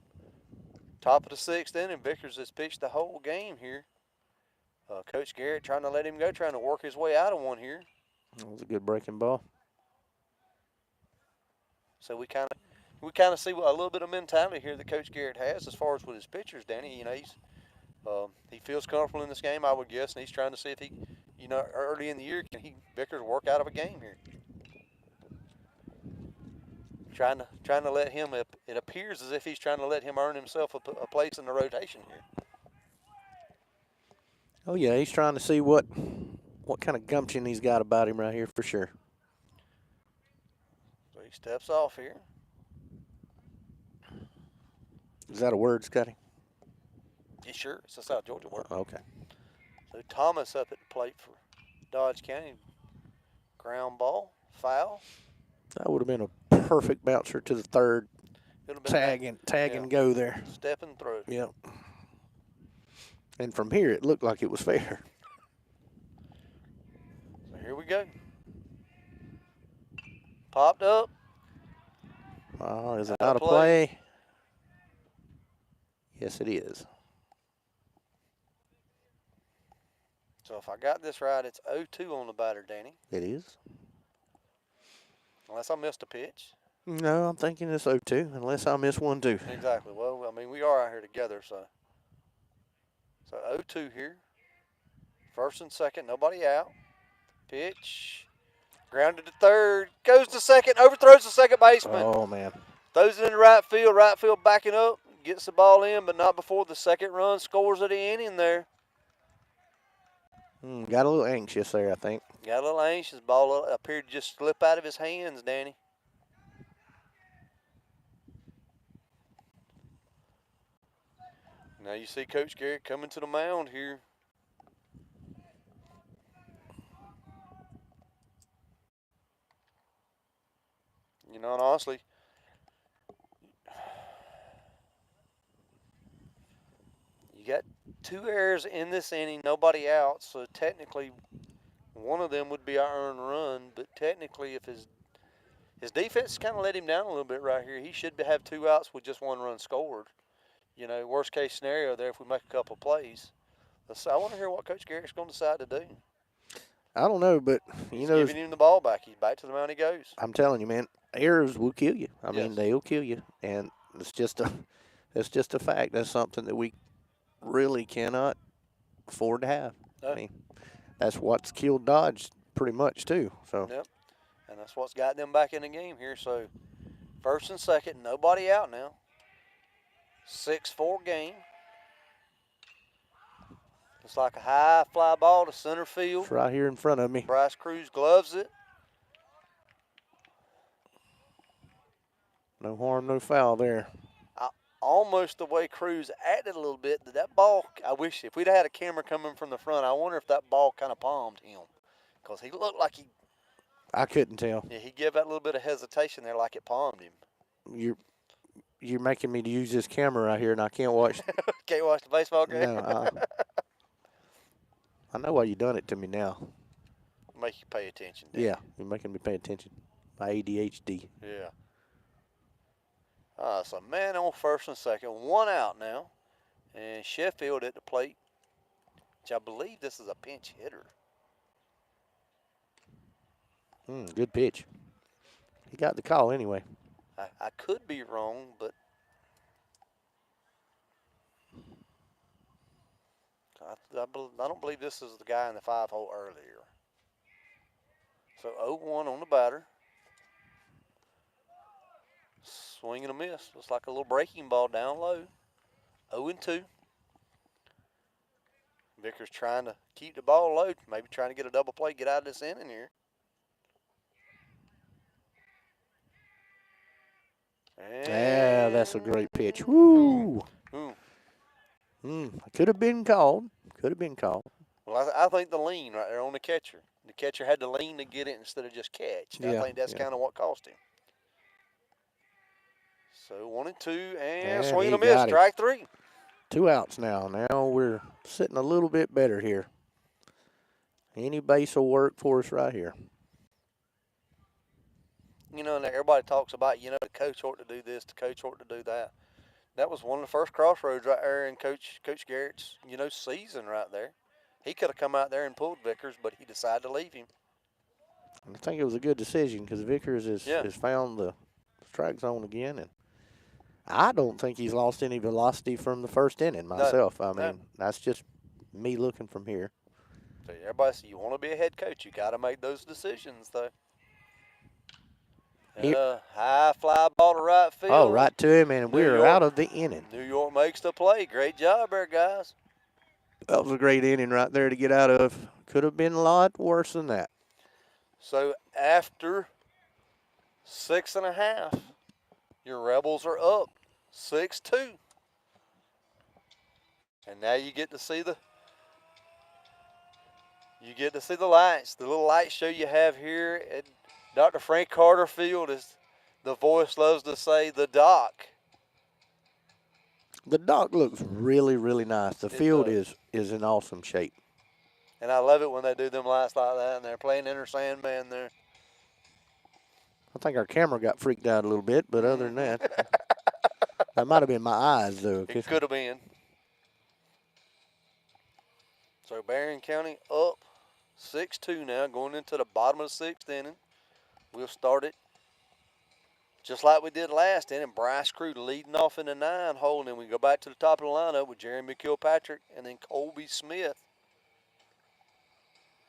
top of the sixth inning. Vickers has pitched the whole game here. Coach Garrett trying to let him go, trying to work his way out of one here. That was a good breaking ball. So we kind of see a little bit of mentality here that Coach Garrett has as far as with his pitchers, Danny. You know, he feels comfortable in this game, I would guess, and he's trying to see if he, you know, early in the year can Vickers work out of a game here. Trying to let him. It appears as if he's trying to let him earn himself a place in the rotation here. Oh yeah, he's trying to see what kind of gumption he's got about him right here for sure. So he steps off here. Is that a word, Scotty? Yeah, sure. It's a South Georgia word. Okay. So Thomas up at the plate for Dodge County. Ground ball, foul. That would have been a perfect bouncer to the third. Tag and go there. Stepping through. Yep. And from here, it looked like it was fair. So here we go. Popped up. Oh, is it out of play? Yes, it is. So if I got this right, it's 0-2 on the batter, Danny. It is. Unless I missed a pitch. No, I'm thinking it's 0-2, unless I miss one too. Exactly. Well, I mean, we are out here together, so 0-2 here. First and second, nobody out. Pitch. Grounded to third. Goes to second. Overthrows the second baseman. Oh, man. Throws it into right field. Right field backing up. Gets the ball in, but not before the second run scores at the inning there. Got a little anxious there, I think. Got a little anxious. Ball appeared to just slip out of his hands, Danny. Now you see Coach Garrett coming to the mound here. You know, and honestly, you got 2 errors in this inning, nobody out, so technically one of them would be our earned run, but technically if his defense kind of let him down a little bit right here, he should have 2 outs with just 1 run scored. You know, worst case scenario there if we make a couple plays. So I want to hear what Coach Garrett's going to decide to do. I don't know, but He's giving him the ball back. He's back to the mound he goes. I'm telling you, man, errors will kill you. I mean, they'll kill you, and it's just a fact. That's something that we really cannot afford to have. No. I mean, that's what's killed Dodge pretty much too. So. Yep, and that's what's got them back in the game here. So first and second, nobody out now. 6-4 game. It's like a high fly ball to center field. It's right here in front of me. Bryce Cruz gloves it. No harm, no foul there. Almost the way Cruz acted a little bit. That ball, I wish if we'd had a camera coming from the front, I wonder if that ball kind of palmed him. Because he looked like I couldn't tell. he gave that little bit of hesitation there like it palmed him. You're making me to use this camera right here, and I can't watch. Can't watch the baseball game? No, I know why you done it to me now. Make you pay attention. Yeah, you're making me pay attention. My ADHD. Yeah. So man on first and second, 1 out now. And Sheffield at the plate, which I believe this is a pinch hitter. Good pitch. He got the call anyway. I could be wrong, but I don't believe this is the guy in the 5-hole earlier. So 0-1 on the batter. Swing and a miss. Looks like a little breaking ball down low. 0-2. Vickers trying to keep the ball low. Maybe trying to get a double play, get out of this inning here. Yeah, that's a great pitch. Woo! Could have been called. Could have been called. Well, I think the lean right there on the catcher. The catcher had to lean to get it instead of just catch. I think that's kind of what cost him. So 1-2, and swing and a miss. Strike 3. 2 outs now. Now we're sitting a little bit better here. Any base will work for us right here. You know, and everybody talks about, the coach ought to do this, the coach ought to do that. That was one of the first crossroads right there in Coach Garrett's, season right there. He could have come out there and pulled Vickers, but he decided to leave him. I think it was a good decision because Vickers has found the strike zone again, and I don't think he's lost any velocity from the first inning myself. That's just me looking from here. So everybody says you want to be a head coach, you got to make those decisions, though. And a high fly ball to right field. Oh, right to him, and we're out of the inning. New York makes the play. Great job there, guys. That was a great inning right there to get out of. Could have been a lot worse than that. So after 6.5, your Rebels are up 6-2. And now you get to see the lights. The little light show you have here at Dr. Frank Carter Field, is the voice loves to say, the dock. The dock looks really, really nice. The field is in awesome shape. And I love it when they do them lights like that, and they're playing Enter Sandman there. I think our camera got freaked out a little bit, but other than that, that might have been my eyes, though. It could have been. So Berrien County up 6-2 now, going into the bottom of the 6th inning. We'll start it just like we did last inning. Bryce Crew leading off in the 9-hole, and then we go back to the top of the lineup with Jeremy Kilpatrick and then Colby Smith.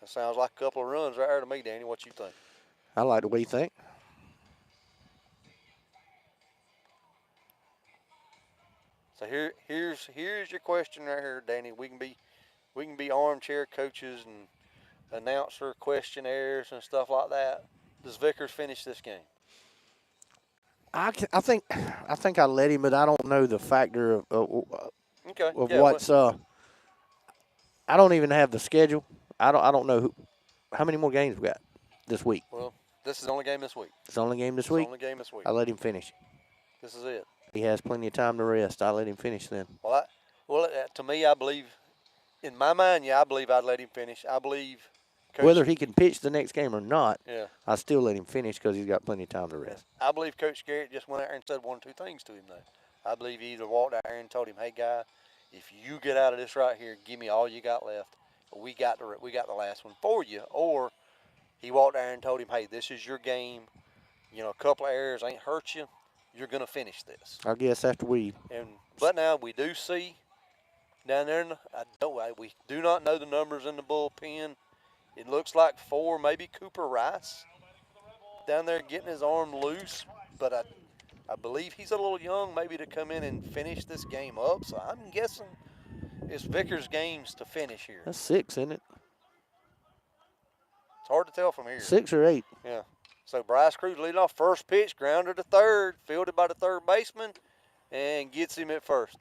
That sounds like a couple of runs right there to me, Danny. What you think? I like the way you think. So here's your question right here, Danny. We can be armchair coaches and announcer questionnaires and stuff like that. Does Vickers finish this game? I think I let him, but I don't know the factor of what's. I don't even have the schedule. I don't know how many more games we got this week. Well, this is the only game this week. It's the only game this week. Only game this week. I let him finish. This is it. He has plenty of time to rest. I let him finish then. Well, to me, I believe, in my mind, I believe I'd let him finish. I believe. Coach, whether he can pitch the next game or not, yeah, I still let him finish because he's got plenty of time to rest. I believe Coach Garrett just went out there and said one or two things to him, though. I believe he either walked out there and told him, hey, guy, if you get out of this right here, give me all you got left. We got the last one for you. Or he walked there and told him, hey, this is your game. A couple of errors ain't hurt you. You're going to finish this. I guess after But now we do see down there, we do not know the numbers in the bullpen. It looks like 4, maybe Cooper Rice down there getting his arm loose. But I believe he's a little young maybe to come in and finish this game up. So I'm guessing it's Vickers' games to finish here. That's 6, isn't it? It's hard to tell from here. 6 or 8. Yeah. So Bryce Cruz leading off first pitch, grounder to third, fielded by the third baseman, and gets him at first.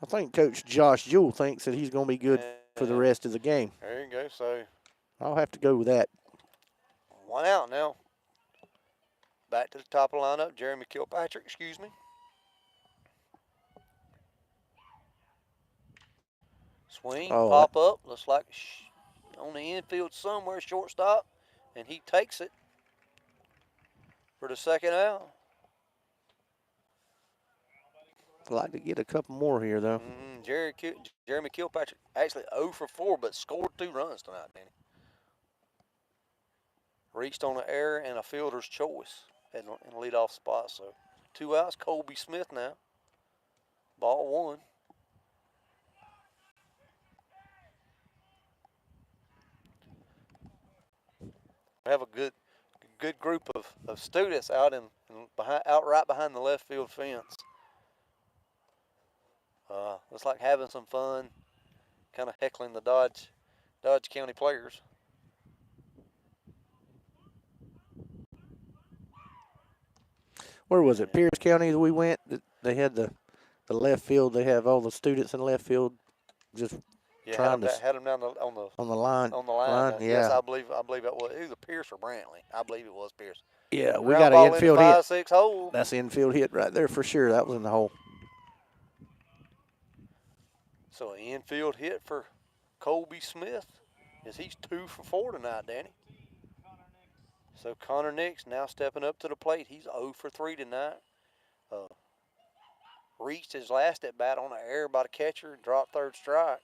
I think Coach Josh Jewell thinks that he's going to be good for the rest of the game. There you go. So I'll have to go with that. 1 out now. Back to the top of the lineup, Jeremy Kilpatrick, excuse me. Swing, pop up, looks like on the infield somewhere, shortstop, and he takes it for the second out. I'd like to get a couple more here, though. Jeremy Kilpatrick actually 0 for 4, but scored 2 runs tonight, Danny. Reached on an error and a fielder's choice in the leadoff spot. So 2 outs, Colby Smith now. Ball 1. We have a good group of students out out right behind the left field fence. Looks like having some fun, kind of heckling the Dodge County players. Where was it? Pierce County that we went. They had the left field. They have all the students in the left field just trying to had them down on the line. On the line. Yeah. Yes, I believe that was either Pierce or Brantley. I believe it was Pierce. Yeah, we got an infield hit. 5-6 hole. That's the infield hit right there for sure. That was in the hole. So an infield hit for Colby Smith, as he's 2 for 4 tonight, Danny. So Connor Nix now stepping up to the plate. He's 0 for 3 tonight. Reached his last at bat on an error by the catcher and dropped third strike.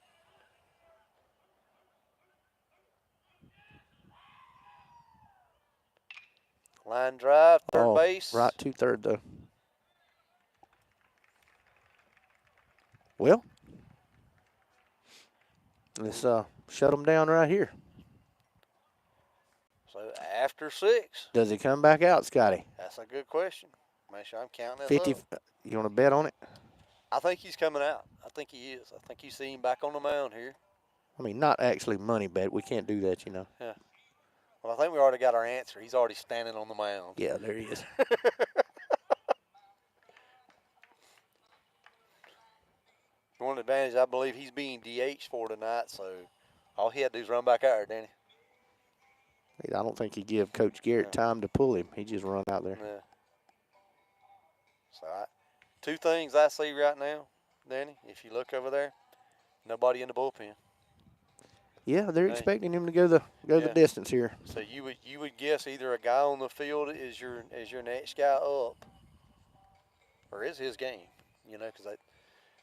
Line drive, third base. Right to third, though. Well, let's shut them down right here. So after 6. Does he come back out, Scotty? That's a good question. Make sure I'm counting this 50. up. You want to bet on it? I think he's coming out. I think he is. I think you see him back on the mound here. I mean, not actually money bet. We can't do that, you know. Yeah. Well, I think we already got our answer. He's already standing on the mound. Yeah, there he is. One advantage, I believe he's being DH for tonight, so all he had to do is run back out there, Danny. I don't think he give Coach Garrett time to pull him. He just run out there. Yeah. So 2 things I see right now, Danny, if you look over there, nobody in the bullpen. Yeah, they're expecting him to go the distance here. So you would guess either a guy on the field is your next guy up, or is his game, you know, because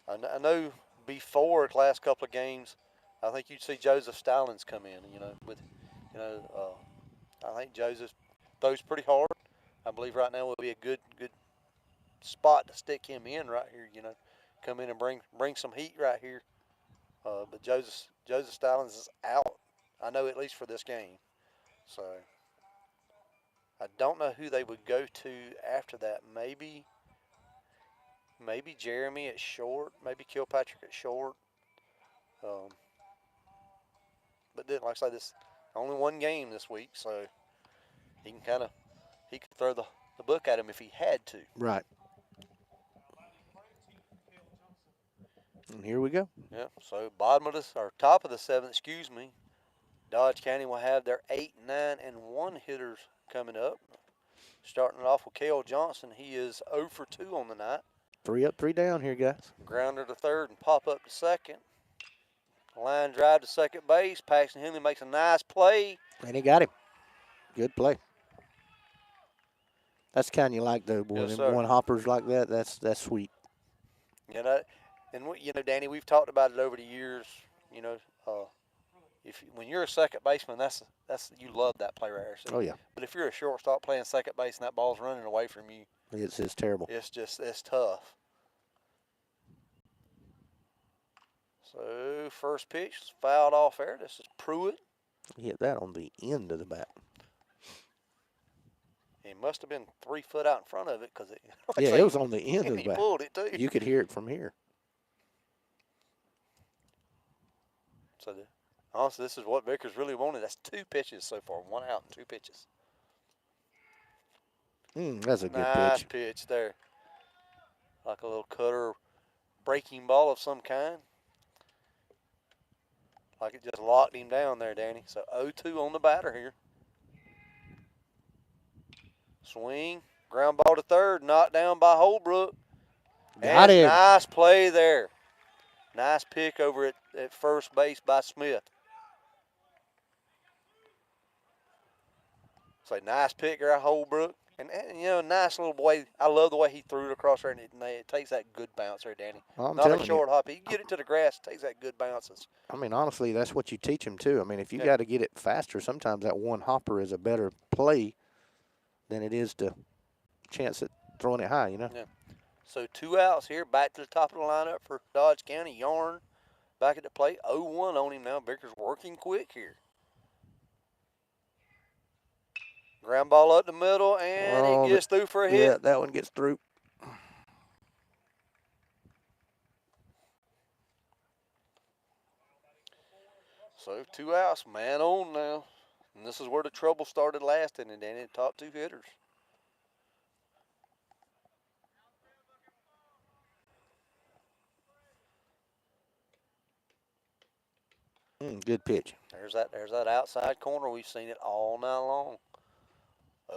I know before the last couple of games, I think you'd see Joseph Stallings come in, you know, I think Joseph throws pretty hard. I believe right now would be a good spot to stick him in right here, you know, come in and bring some heat right here. But Joseph Stallings is out, I know, at least for this game. So I don't know who they would go to after that. Maybe Jeremy at short, maybe Kilpatrick at short. But then, like I said, this only one game this week, so he could throw the book at him if he had to. Right. And here we go. Yeah. So top of the 7th, Dodge County will have their 8, 9, and 1 hitters coming up. Starting it off with Cale Johnson. He is 0 for 2 on the night. 3 up, 3 down here, guys. Grounder to third and pop up to second. Line drive to second base. Paxton Henley makes a nice play. And he got him. Good play. That's kind you like, though, boy. Yes, Them one hoppers like that, that's sweet. You know, and you know, Danny, we've talked about it over the years. You know, when you're a second baseman, that's you love that play right there. So, oh yeah. But if you're a shortstop playing second base and that ball's running away from you, it's terrible. It's tough. So first pitch is fouled off there. This is Pruitt. He hit that on the end of the bat. He must have been 3 foot out in front of it because it. It was on the end of the he bat. pulled it too. You could hear it from here. So honestly, this is what Vickers really wanted. That's 2 pitches so far. 1 out and 2 pitches. That's a good Nice pitch. pitch there. Like a little cutter breaking ball of some kind. Like it just locked him down there, Danny. So 0-2 on the batter here. Swing. Ground ball to third. Knocked down by Holbrook. Got And him. nice play there. Nice pick over at first base by Smith. So nice pick there, Holbrook. And you know, nice little way. I love the way he threw it across there, and it takes that good bounce there, Danny. I'm Not a telling you. short hop. He can get it to the grass. It takes that good bounces. I mean, honestly, that's what you teach them too. I mean, if you Yeah. got to get it faster, sometimes that one hopper is a better play than it is to chance at throwing it high. Yeah. So 2 outs here. Back to the top of the lineup for Dodge County. Yarn back at the plate. 0-1 on him now. Vicker's working quick here. Ground ball up the middle, and it gets through for a hit. Yeah, that one gets through. So 2 outs, man on now. And this is where the trouble started last inning, Danny. The top 2 hitters. Good pitch. There's that outside corner. We've seen it all night long.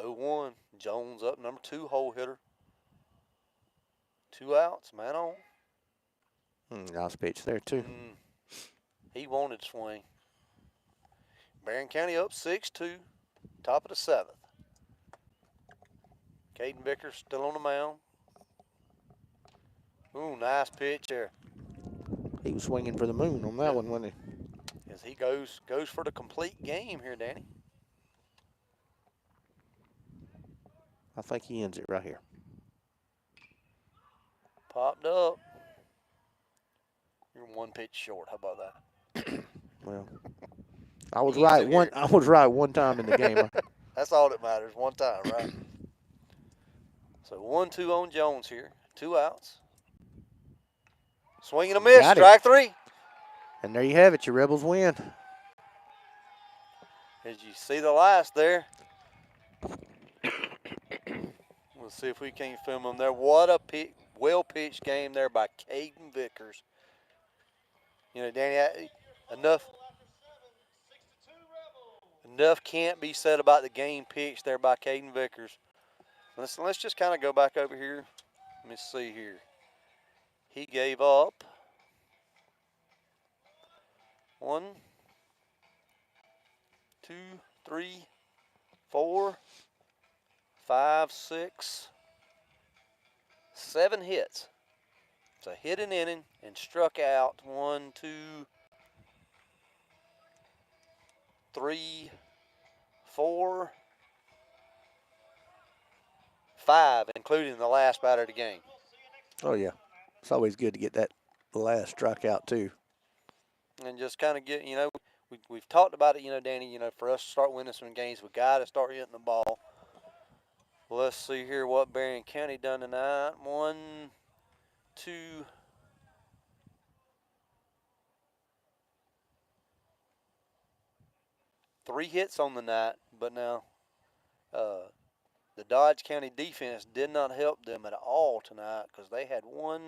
0-1. Jones up, number 2 hole hitter. 2 outs, man on. Nice pitch there too. He wanted to swing. Berrien County up 6-2. Top of the 7th. Caden Vickers still on the mound. Ooh, nice pitch there. He was swinging for the moon on that one, wasn't he? As he goes for the complete game here, Danny. I think he ends it right here. Popped up. You're 1 pitch short. How about that? Well, I was right one. I was right one time in the game. That's all that matters. One time, right? So 1-2 on Jones here. 2 outs. Swing and a miss. Got it. Strike 3. And there you have it. Your Rebels win. As you see the last there. We'll see if we can't film them there. What a well-pitched game there by Caden Vickers. You know, Danny, enough can't be said about the game pitched there by Caden Vickers. Let's just kind of go back over here. Let me see here. He gave up 1, 2, 3, 4, 5, 6, 7 hits. It's a hit an inning and struck out 1, 2, 3, 4, 5, including the last batter of the game. Oh yeah, it's always good to get that last strikeout too. And just kind of get, you know, we've talked about it, you know, Danny, you know, for us to start winning some games, we got to start hitting the ball. Well, let's see here what Berrien County done tonight. 1, 2, 3 hits on the night, but now the Dodge County defense did not help them at all tonight because they had 1,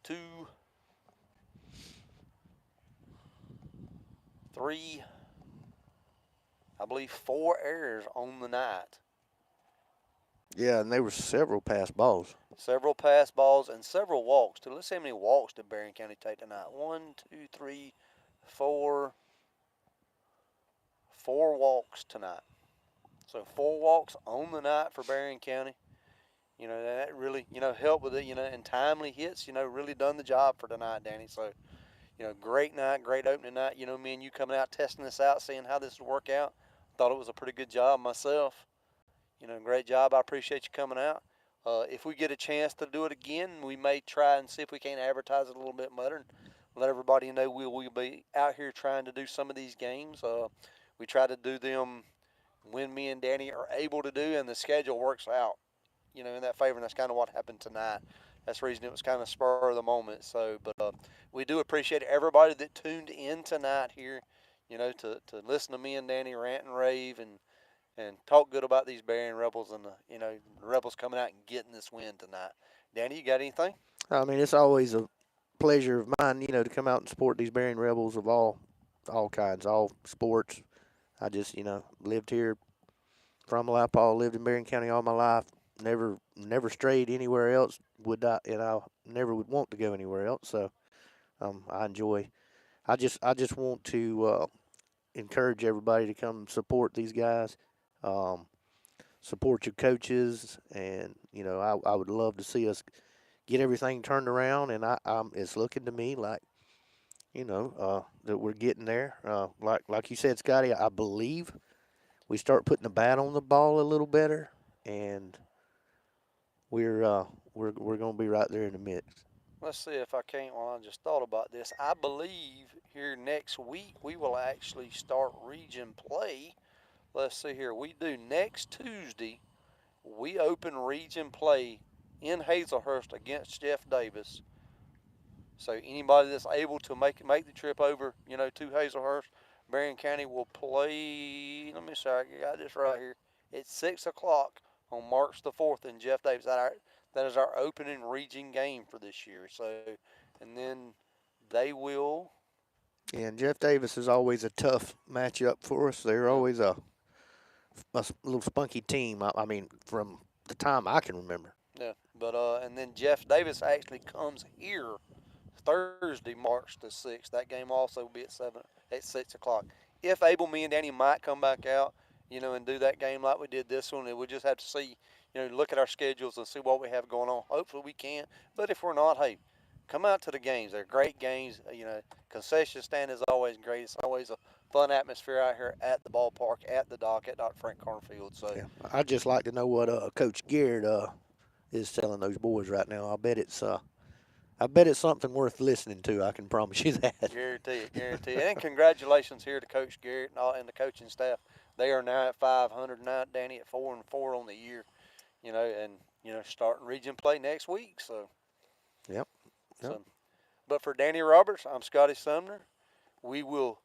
2, 3, I believe 4 errors on the night. Yeah, and there were several pass balls. Several pass balls and several walks too. Let's see how many walks did Berrien County take tonight. 1, 2, 3, 4. 4 walks tonight. So 4 walks on the night for Berrien County. You know, that really, you know, helped with it, you know, and timely hits, you know, really done the job for tonight, Danny. So, you know, great night, great opening night. You know, me and you coming out, testing this out, seeing how this would work out. Thought it was a pretty good job myself. You know, great job. I appreciate you coming out. If we get a chance to do it again, we may try and see if we can't advertise it a little bit better and let everybody know we'll be out here trying to do some of these games. We try to do them when me and Danny are able to do, and the schedule works out, you know, in that favor. And that's kind of what happened tonight. That's the reason it was kind of spur of the moment. So, but we do appreciate everybody that tuned in tonight here, you know, to listen to me and Danny rant and rave and and talk good about these Berrien Rebels and the Rebels coming out and getting this win tonight. Danny, you got anything? I mean, it's always a pleasure of mine, to come out and support these Berrien Rebels of all kinds, all sports. I just, lived here from Lapa, lived in Berrien County all my life. Never strayed anywhere else. Would I? And I never would want to go anywhere else. So I enjoy. I just want to encourage everybody to come support these guys. Um, Support your coaches, and I would love to see us get everything turned around. And it's looking to me like that we're getting there. Like you said, Scotty, I believe we start putting the bat on the ball a little better, and we're going to be right there in the mix. Let's see if I can't. Well, I just thought about this. I believe here next week we will actually start region play. Let's see here. We do next Tuesday. We open region play in Hazelhurst against Jeff Davis. So anybody that's able to make the trip over, to Hazelhurst, Berrien County will play. Let me see. I got this right here. It's 6 o'clock on March the 4th in Jeff Davis. That is our opening region game for this year. So, and then they will. And Jeff Davis is always a tough matchup for us. They're Yeah. always a little spunky team. I mean, from the time I can remember. Yeah, but and then Jeff Davis actually comes here Thursday, March the 6th. That game also will be at 6 o'clock. If able, me and Danny might come back out, and do that game like we did this one. And we just have to see, look at our schedules and see what we have going on. Hopefully we can. But if we're not, hey, come out to the games. They're great games. Concession stand is always great. It's always a fun atmosphere out here at the ballpark, at the dock, at Dr. Frank Carter Field. So, Yeah, I'd just like to know what Coach Garrett is telling those boys right now. I bet it's something worth listening to. I can promise you that. guarantee it. And congratulations here to Coach Garrett and the coaching staff. They are now at 500 now, Danny, at 4-4 on the year. And starting region play next week. So, Yep. so, but for Danny Roberts, I'm Scotty Sumner. We will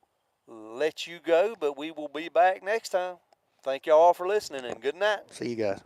let you go, but we will be back next time. Thank y'all for listening, and good night. See you guys.